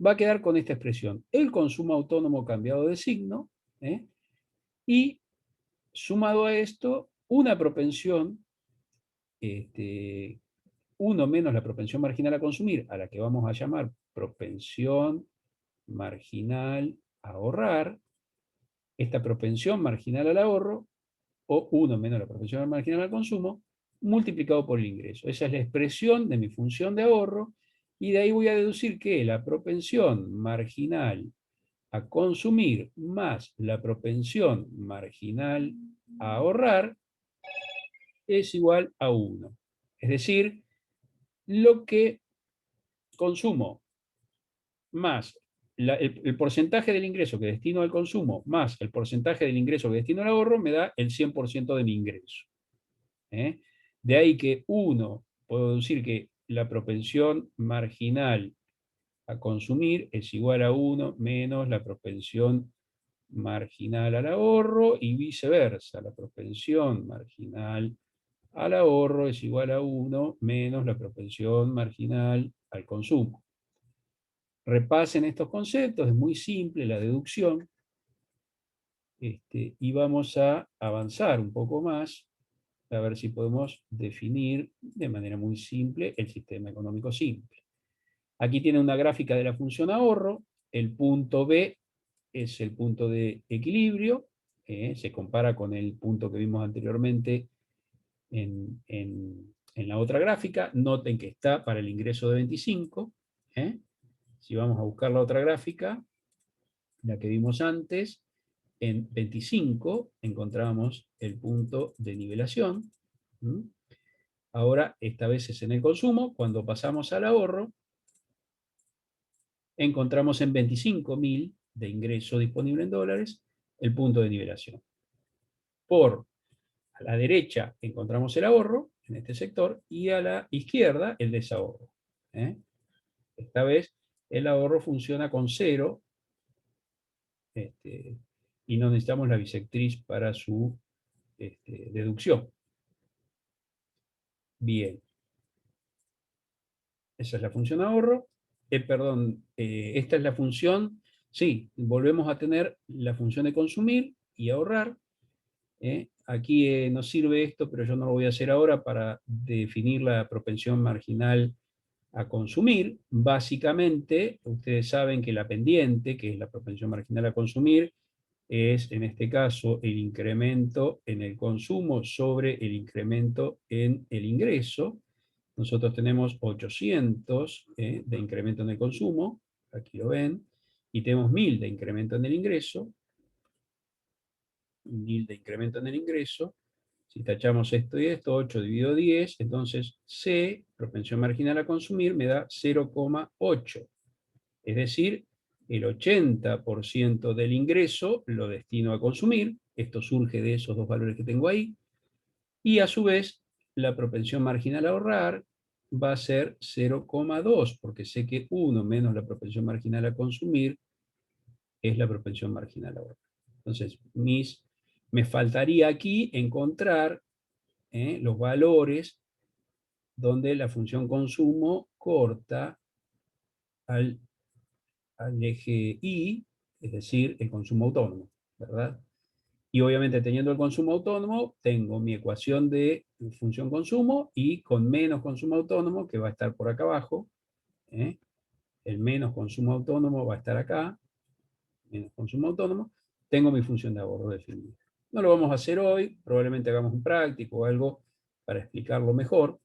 Va a quedar con esta expresión, el consumo autónomo cambiado de signo, y sumado a esto, una propensión, 1 menos la propensión marginal a consumir, a la que vamos a llamar propensión marginal a ahorrar. Esta propensión marginal al ahorro, o 1 menos la propensión marginal al consumo, multiplicado por el ingreso. Esa es la expresión de mi función de ahorro, y de ahí voy a deducir que la propensión marginal a consumir más la propensión marginal a ahorrar es igual a 1. Es decir, lo que consumo más el porcentaje del ingreso que destino al consumo más el porcentaje del ingreso que destino al ahorro me da el 100% de mi ingreso. ¿Eh? De ahí que 1, puedo decir que la propensión marginal a consumir es igual a 1 menos la propensión marginal al ahorro y viceversa. La propensión marginal al ahorro es igual a 1 menos la propensión marginal al consumo. Repasen estos conceptos, es muy simple la deducción, y vamos a avanzar un poco más a ver si podemos definir de manera muy simple el sistema económico simple. Aquí tiene una gráfica de la función ahorro, el punto B es el punto de equilibrio, se compara con el punto que vimos anteriormente en la otra gráfica. Noten que está para el ingreso de 25. Si vamos a buscar la otra gráfica, la que vimos antes, en 25 encontramos el punto de nivelación. Ahora, esta vez es en el consumo. Cuando pasamos al ahorro, encontramos en 25.000 de ingreso disponible en dólares el punto de nivelación. A la derecha encontramos el ahorro, en este sector, y a la izquierda el desahorro. Esta vez el ahorro funciona con 0, y no necesitamos la bisectriz para su deducción. Bien. Esa es la función ahorro. Esta es la función, sí, volvemos a tener la función de consumir y ahorrar. Aquí nos sirve esto, pero yo no lo voy a hacer ahora para definir la propensión marginal a consumir. Básicamente, ustedes saben que la pendiente, que es la propensión marginal a consumir, es en este caso el incremento en el consumo sobre el incremento en el ingreso. Nosotros tenemos 800 de incremento en el consumo, aquí lo ven, y tenemos 1000 de incremento en el ingreso, 1000 de incremento en el ingreso. Si tachamos esto y esto, 8 dividido 10, entonces C, propensión marginal a consumir, me da 0,8. Es decir, el 80% del ingreso lo destino a consumir, esto surge de esos dos valores que tengo ahí, y a su vez la propensión marginal a ahorrar va a ser 0,2, porque sé que 1 menos la propensión marginal a consumir es la propensión marginal a ahorrar. Entonces, me faltaría aquí encontrar los valores donde la función consumo corta al eje Y, es decir, el consumo autónomo, ¿verdad? Y obviamente teniendo el consumo autónomo, tengo mi ecuación de función consumo y con menos consumo autónomo, que va a estar por acá abajo, el menos consumo autónomo va a estar acá, menos consumo autónomo, tengo mi función de ahorro definida. No lo vamos a hacer hoy, probablemente hagamos un práctico o algo para explicarlo mejor.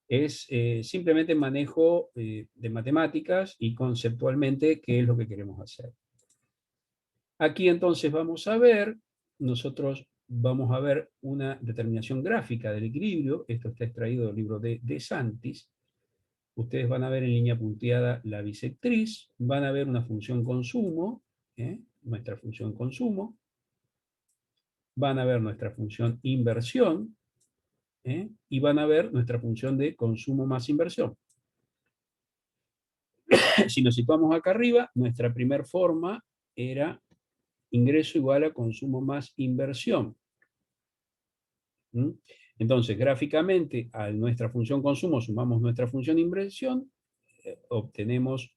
Es simplemente manejo de matemáticas y conceptualmente qué es lo que queremos hacer. Aquí entonces nosotros vamos a ver una determinación gráfica del equilibrio. Esto está extraído del libro de Santis. Ustedes van a ver en línea punteada la bisectriz, van a ver una función consumo, nuestra función consumo, van a ver nuestra función inversión, y van a ver nuestra función de consumo más inversión. Si nos situamos acá arriba, nuestra primera forma era ingreso igual a consumo más inversión. Entonces, gráficamente, a nuestra función consumo sumamos nuestra función inversión, obtenemos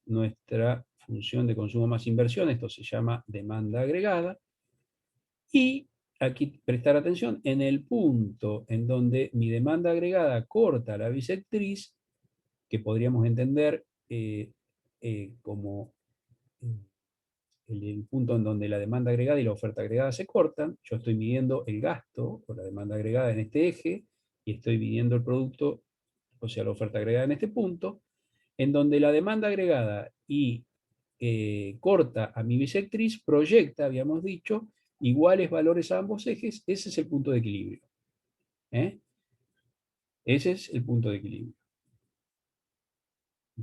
nuestra función de consumo más inversión, esto se llama demanda agregada, y aquí prestar atención, en el punto en donde mi demanda agregada corta la bisectriz, que podríamos entender como el punto en donde la demanda agregada y la oferta agregada se cortan, yo estoy midiendo el gasto o la demanda agregada en este eje, y estoy midiendo el producto, o sea, la oferta agregada en este punto, en donde la demanda agregada y corta a mi bisectriz, proyecta, habíamos dicho, iguales valores a ambos ejes. Ese es el punto de equilibrio. Ese es el punto de equilibrio.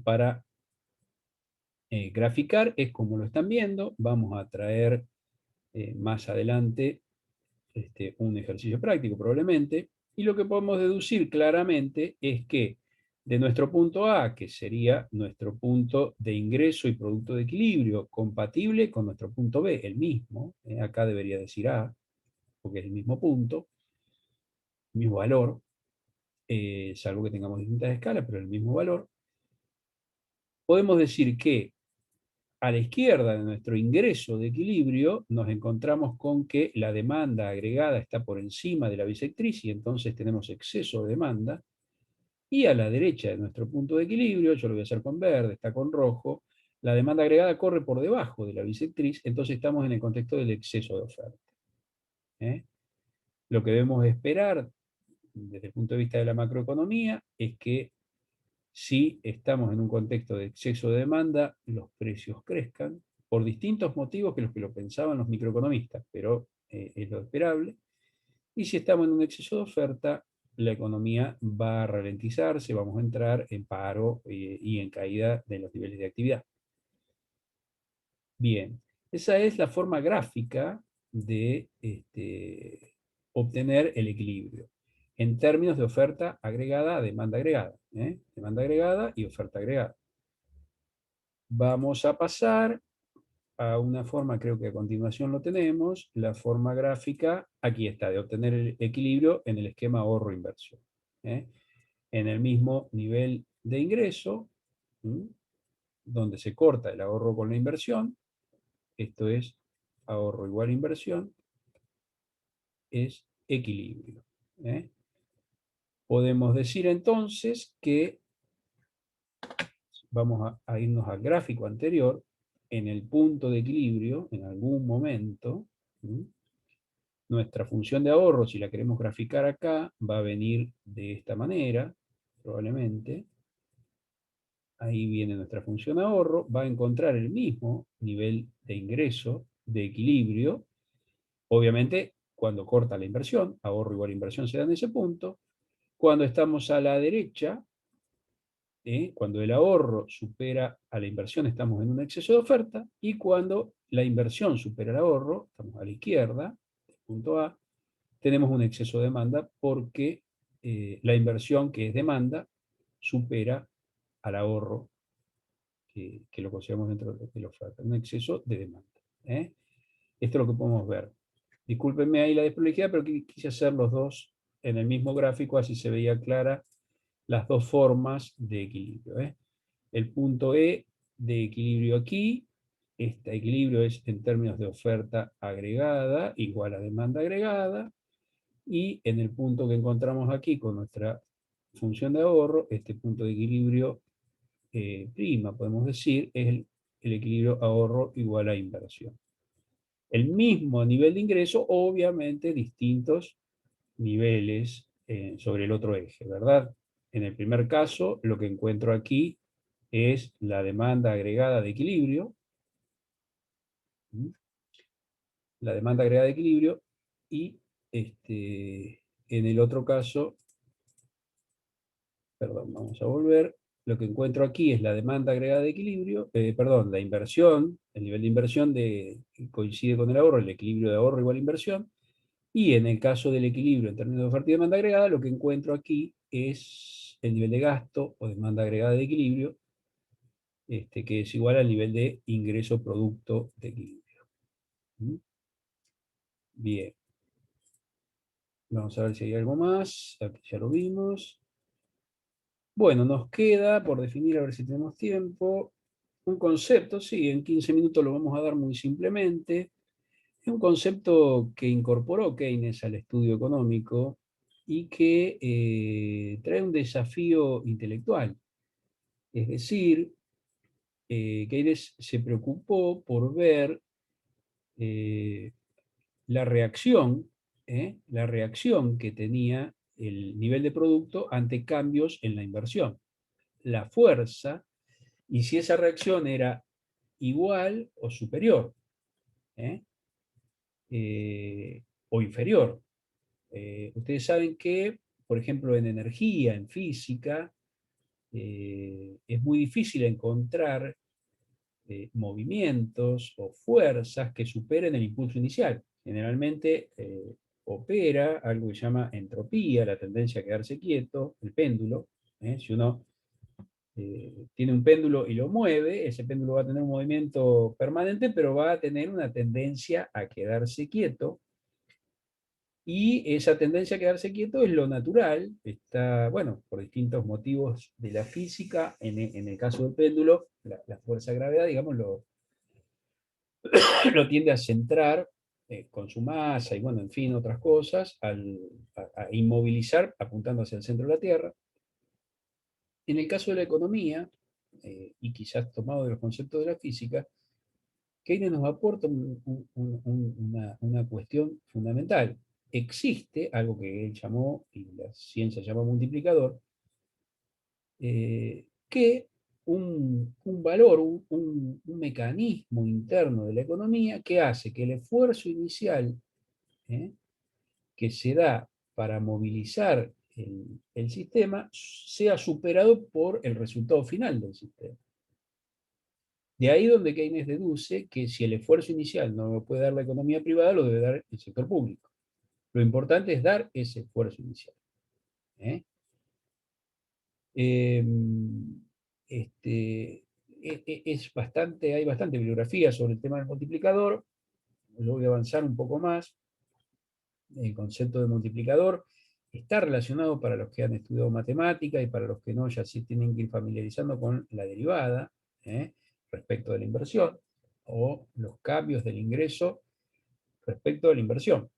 Para graficar es como lo están viendo. Vamos a traer más adelante un ejercicio práctico probablemente. Y lo que podemos deducir claramente es que de nuestro punto A, que sería nuestro punto de ingreso y producto de equilibrio, compatible con nuestro punto B, el mismo, acá debería decir A, porque es el mismo punto, el mismo valor, salvo que tengamos distintas escalas, pero el mismo valor, podemos decir que a la izquierda de nuestro ingreso de equilibrio nos encontramos con que la demanda agregada está por encima de la bisectriz y entonces tenemos exceso de demanda. Y a la derecha de nuestro punto de equilibrio, yo lo voy a hacer con verde, está con rojo, la demanda agregada corre por debajo de la bisectriz, entonces estamos en el contexto del exceso de oferta. Lo que debemos esperar desde el punto de vista de la macroeconomía es que si estamos en un contexto de exceso de demanda, los precios crezcan por distintos motivos que los que lo pensaban los microeconomistas, pero es lo esperable. Y si estamos en un exceso de oferta, la economía va a ralentizarse, vamos a entrar en paro y en caída de los niveles de actividad. Bien, esa es la forma gráfica de obtener el equilibrio en términos de oferta agregada a demanda agregada. Demanda agregada y oferta agregada. Vamos a pasar a una forma, creo que a continuación lo tenemos, la forma gráfica, aquí está, de obtener el equilibrio en el esquema ahorro-inversión. En el mismo nivel de ingreso, donde se corta el ahorro con la inversión, esto es ahorro igual inversión, es equilibrio. Podemos decir entonces que, vamos a irnos al gráfico anterior, en el punto de equilibrio, en algún momento, nuestra función de ahorro, si la queremos graficar acá, va a venir de esta manera, probablemente. Ahí viene nuestra función de ahorro, va a encontrar el mismo nivel de ingreso, de equilibrio. Obviamente, cuando corta la inversión, ahorro igual inversión se da en ese punto. Cuando estamos a la derecha, cuando el ahorro supera a la inversión, estamos en un exceso de oferta, y cuando la inversión supera el ahorro, estamos a la izquierda, punto A, tenemos un exceso de demanda porque la inversión, que es demanda, supera al ahorro, que lo consideramos dentro de la oferta, un exceso de demanda. Esto es lo que podemos ver. Discúlpenme ahí la desprolijidad, pero quise hacer los dos en el mismo gráfico, así se veía clara las dos formas de equilibrio. El punto E de equilibrio aquí, este equilibrio es en términos de oferta agregada igual a demanda agregada, y en el punto que encontramos aquí con nuestra función de ahorro, este punto de equilibrio prima, podemos decir, es el equilibrio ahorro igual a inversión. El mismo nivel de ingreso, obviamente distintos niveles sobre el otro eje, ¿verdad? En el primer caso, lo que encuentro aquí es la demanda agregada de equilibrio, la demanda agregada de equilibrio, y en el otro caso, perdón, vamos a volver, lo que encuentro aquí es la demanda agregada de equilibrio, perdón, la inversión, el nivel de inversión coincide con el ahorro, el equilibrio de ahorro igual a inversión, y en el caso del equilibrio en términos de oferta y demanda agregada, lo que encuentro aquí es el nivel de gasto o demanda agregada de equilibrio, que es igual al nivel de ingreso producto de equilibrio. Bien. Vamos a ver si hay algo más. Aquí ya lo vimos. Bueno, nos queda por definir, a ver si tenemos tiempo, un concepto, sí, en 15 minutos lo vamos a dar muy simplemente. Es un concepto que incorporó Keynes al estudio económico y que trae un desafío intelectual. Es decir, Keynes se preocupó por ver la reacción que tenía el nivel de producto ante cambios en la inversión. La fuerza, y si esa reacción era igual o superior, ¿eh? O inferior. Ustedes saben que, por ejemplo, en energía, en física, es muy difícil encontrar movimientos o fuerzas que superen el impulso inicial. Generalmente opera algo que se llama entropía, la tendencia a quedarse quieto, el péndulo. Si uno tiene un péndulo y lo mueve, ese péndulo va a tener un movimiento permanente, pero va a tener una tendencia a quedarse quieto. Y esa tendencia a quedarse quieto es lo natural, está, bueno, por distintos motivos de la física, en el caso del péndulo, la fuerza de gravedad, digamos, lo tiende a centrar con su masa y, bueno, en fin, otras cosas, a inmovilizar apuntando hacia el centro de la Tierra. En el caso de la economía, y quizás tomado de los conceptos de la física, Keynes nos aporta una cuestión fundamental. Existe algo que él llamó, y la ciencia llama multiplicador, que un valor, un mecanismo interno de la economía que hace que el esfuerzo inicial que se da para movilizar el sistema sea superado por el resultado final del sistema. De ahí donde Keynes deduce que si el esfuerzo inicial no lo puede dar la economía privada, lo debe dar el sector público. Lo importante es dar ese esfuerzo inicial. ¿eh? Eh, este, hay bastante bibliografía sobre el tema del multiplicador. Yo voy a avanzar un poco más. El concepto de multiplicador está relacionado para los que han estudiado matemática y para los que no, ya sí tienen que ir familiarizando con la derivada respecto de la inversión o los cambios del ingreso respecto a la inversión.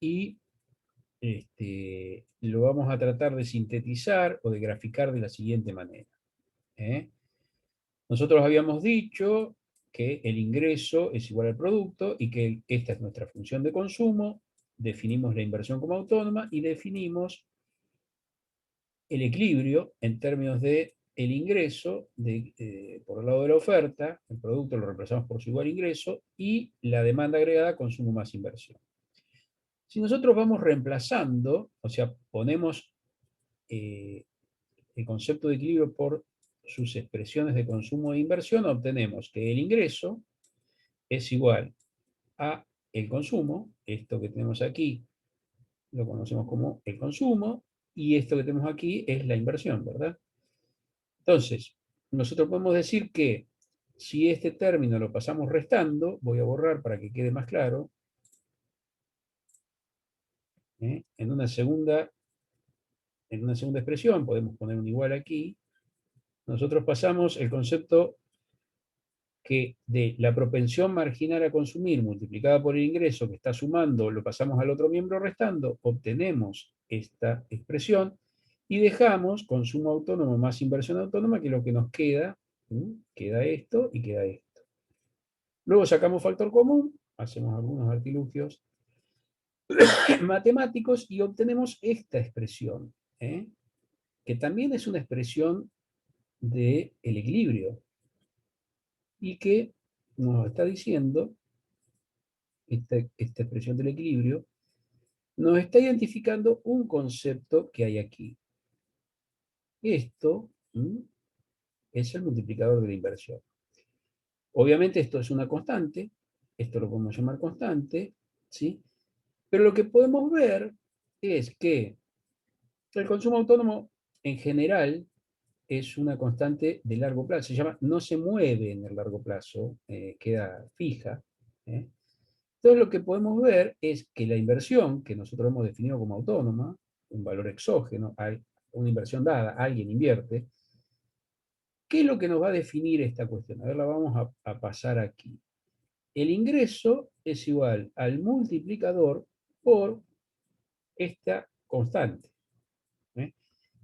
Y lo vamos a tratar de sintetizar o de graficar de la siguiente manera. Nosotros habíamos dicho que el ingreso es igual al producto y que esta es nuestra función de consumo, definimos la inversión como autónoma y definimos el equilibrio en términos de el ingreso por el lado de la oferta, el producto lo reemplazamos por su igual ingreso, y la demanda agregada, consumo más inversión. Si nosotros vamos reemplazando, o sea, ponemos el concepto de equilibrio por sus expresiones de consumo e inversión, obtenemos que el ingreso es igual a el consumo, esto que tenemos aquí lo conocemos como el consumo, y esto que tenemos aquí es la inversión, ¿verdad? Entonces, nosotros podemos decir que si este término lo pasamos restando, voy a borrar para que quede más claro, en una segunda expresión, podemos poner un igual aquí, nosotros pasamos el concepto que de la propensión marginal a consumir multiplicada por el ingreso que está sumando, lo pasamos al otro miembro restando, obtenemos esta expresión y dejamos consumo autónomo más inversión autónoma, que lo que nos queda, queda esto y queda esto. Luego sacamos factor común, hacemos algunos artilugios matemáticos y obtenemos esta expresión, que también es una expresión del equilibrio y que nos está diciendo esta expresión del equilibrio, nos está identificando un concepto que hay aquí. Esto es el multiplicador de la inversión. Obviamente esto es una constante, esto lo podemos llamar constante, ¿sí? Pero lo que podemos ver es que el consumo autónomo en general es una constante de largo plazo, se llama, no se mueve en el largo plazo, queda fija. Entonces lo que podemos ver es que la inversión, que nosotros hemos definido como autónoma, un valor exógeno, una inversión dada, alguien invierte, ¿qué es lo que nos va a definir esta cuestión? A ver, la vamos a pasar aquí. El ingreso es igual al multiplicador por esta constante.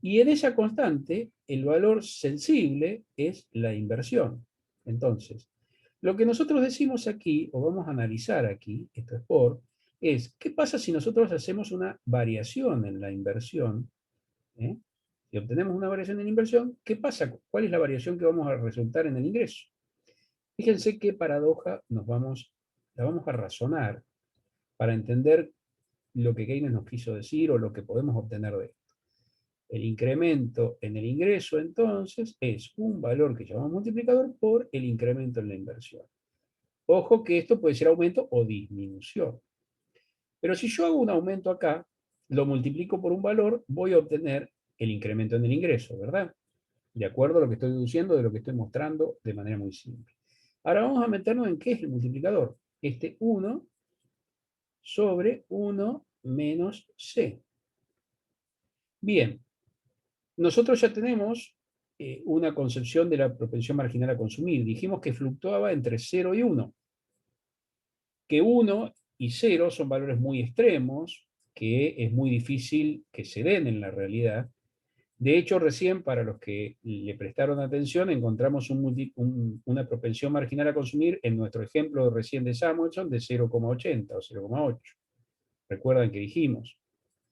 Y en esa constante, el valor sensible es la inversión. Entonces, lo que nosotros decimos aquí, o vamos a analizar aquí, esto es es qué pasa si nosotros hacemos una variación en la inversión, y obtenemos una variación en la inversión, ¿qué pasa? ¿Cuál es la variación que vamos a resultar en el ingreso? Fíjense qué paradoja la vamos a razonar para entender lo que Keynes nos quiso decir o lo que podemos obtener de esto. El incremento en el ingreso, entonces, es un valor que llamamos multiplicador por el incremento en la inversión. Ojo que esto puede ser aumento o disminución. Pero si yo hago un aumento acá, lo multiplico por un valor, voy a obtener el incremento en el ingreso, ¿verdad? De acuerdo a lo que estoy deduciendo de lo que estoy mostrando de manera muy simple. Ahora vamos a meternos en qué es el multiplicador. Este 1 sobre 1 menos C. Bien, nosotros ya tenemos una concepción de la propensión marginal a consumir. Dijimos que fluctuaba entre 0 y 1. Que 1 y 0 son valores muy extremos, que es muy difícil que se den en la realidad. De hecho, recién, para los que le prestaron atención, encontramos una propensión marginal a consumir en nuestro ejemplo recién de Samuelson de 0,80 o 0,8. Recuerdan que dijimos,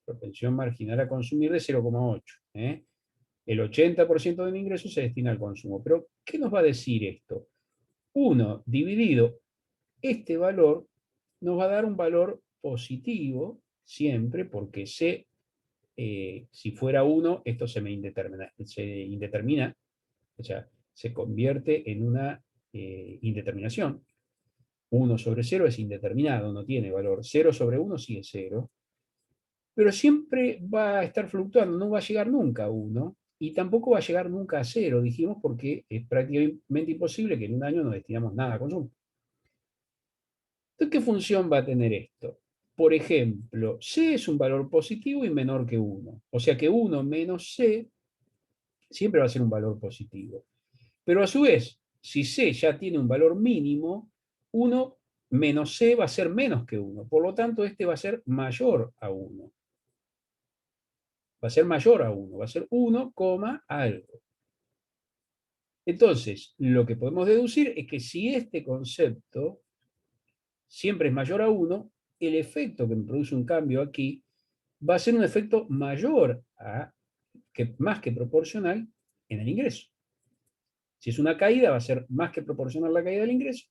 propensión marginal a consumir de 0,8. El 80% del ingreso se destina al consumo. Pero, ¿qué nos va a decir esto? 1 dividido este valor nos va a dar un valor positivo siempre, porque si fuera 1, esto se indetermina, o sea, se convierte en una indeterminación. 1 sobre 0 es indeterminado, no tiene valor. 0 sobre 1 sí es 0. Pero siempre va a estar fluctuando, no va a llegar nunca a 1, y tampoco va a llegar nunca a 0, dijimos, porque es prácticamente imposible que en un año no destinamos nada a consumo. Entonces, ¿qué función va a tener esto? Por ejemplo, C es un valor positivo y menor que 1. O sea que 1 menos C siempre va a ser un valor positivo. Pero a su vez, si C ya tiene un valor mínimo, 1 menos C va a ser menos que 1. Por lo tanto, este va a ser mayor a 1. Va a ser mayor a 1. Va a ser 1, algo. Entonces, lo que podemos deducir es que si este concepto siempre es mayor a 1, el efecto que me produce un cambio aquí va a ser un efecto mayor más que proporcional en el ingreso. Si es una caída, va a ser más que proporcional a la caída del ingreso,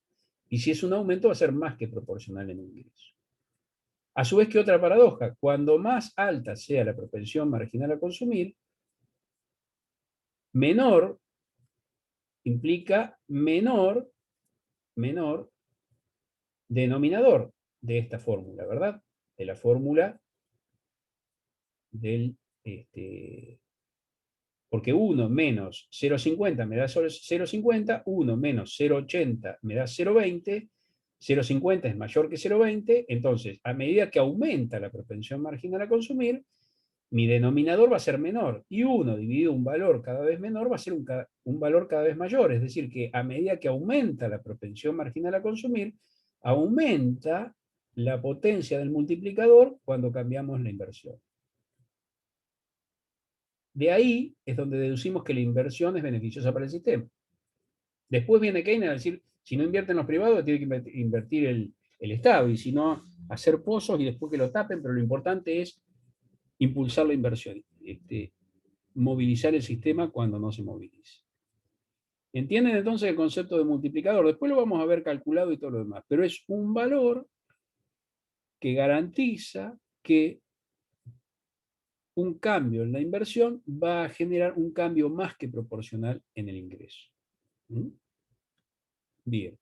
y si es un aumento, va a ser más que proporcional en el ingreso. A su vez, ¿qué otra paradoja? Cuando más alta sea la propensión marginal a consumir, menor implica menor denominador de esta fórmula, ¿verdad? De la fórmula del, porque 1 menos 0,50 me da 0,50, 1 menos 0,80 me da 0,20, 0,50 es mayor que 0,20, entonces, a medida que aumenta la propensión marginal a consumir, mi denominador va a ser menor, y 1 dividido un valor cada vez menor va a ser un valor cada vez mayor, es decir, que a medida que aumenta la propensión marginal a consumir, aumenta la potencia del multiplicador cuando cambiamos la inversión. De ahí es donde deducimos que la inversión es beneficiosa para el sistema. Después viene Keynes a decir, si no invierten los privados, tiene que invertir el Estado, y si no, hacer pozos y después que lo tapen, pero lo importante es impulsar la inversión, movilizar el sistema cuando no se movilice. ¿Entienden entonces el concepto de multiplicador? Después lo vamos a ver calculado y todo lo demás, pero es un valor que garantiza que un cambio en la inversión va a generar un cambio más que proporcional en el ingreso. ¿Mm? Bien,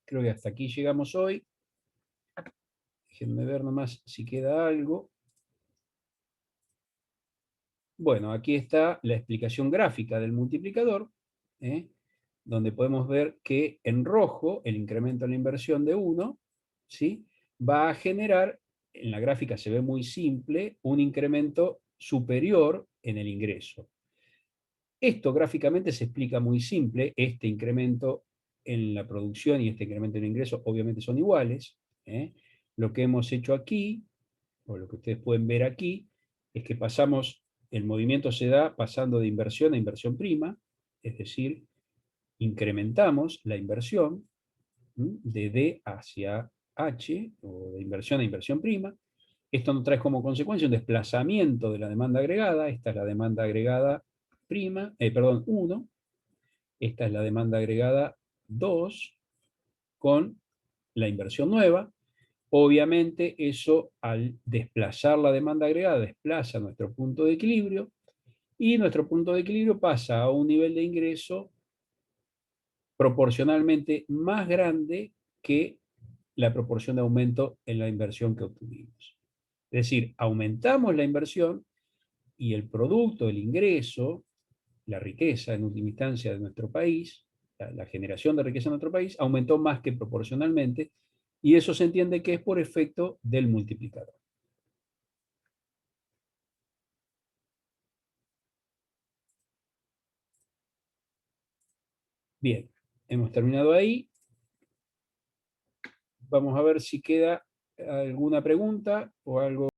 creo que hasta aquí llegamos hoy. Déjenme ver nomás si queda algo. Bueno, aquí está la explicación gráfica del multiplicador, donde podemos ver que en rojo el incremento en la inversión de 1, ¿sí?, va a generar, en la gráfica se ve muy simple, un incremento superior en el ingreso. Esto gráficamente se explica muy simple, este incremento en la producción y este incremento en el ingreso obviamente son iguales. Lo que hemos hecho aquí, o lo que ustedes pueden ver aquí, es que el movimiento se da pasando de inversión a inversión prima, es decir, incrementamos la inversión de D hacia H, o de inversión a inversión prima. Esto nos trae como consecuencia un desplazamiento de la demanda agregada. Esta es la demanda agregada 1, esta es la demanda agregada 2 con la inversión nueva. Obviamente eso, al desplazar la demanda agregada, desplaza nuestro punto de equilibrio, y nuestro punto de equilibrio pasa a un nivel de ingreso proporcionalmente más grande que la proporción de aumento en la inversión que obtuvimos. Es decir, aumentamos la inversión y el producto, el ingreso, la riqueza en última instancia de nuestro país, la generación de riqueza en nuestro país, aumentó más que proporcionalmente, y eso se entiende que es por efecto del multiplicador. Bien, hemos terminado ahí. Vamos a ver si queda alguna pregunta o algo.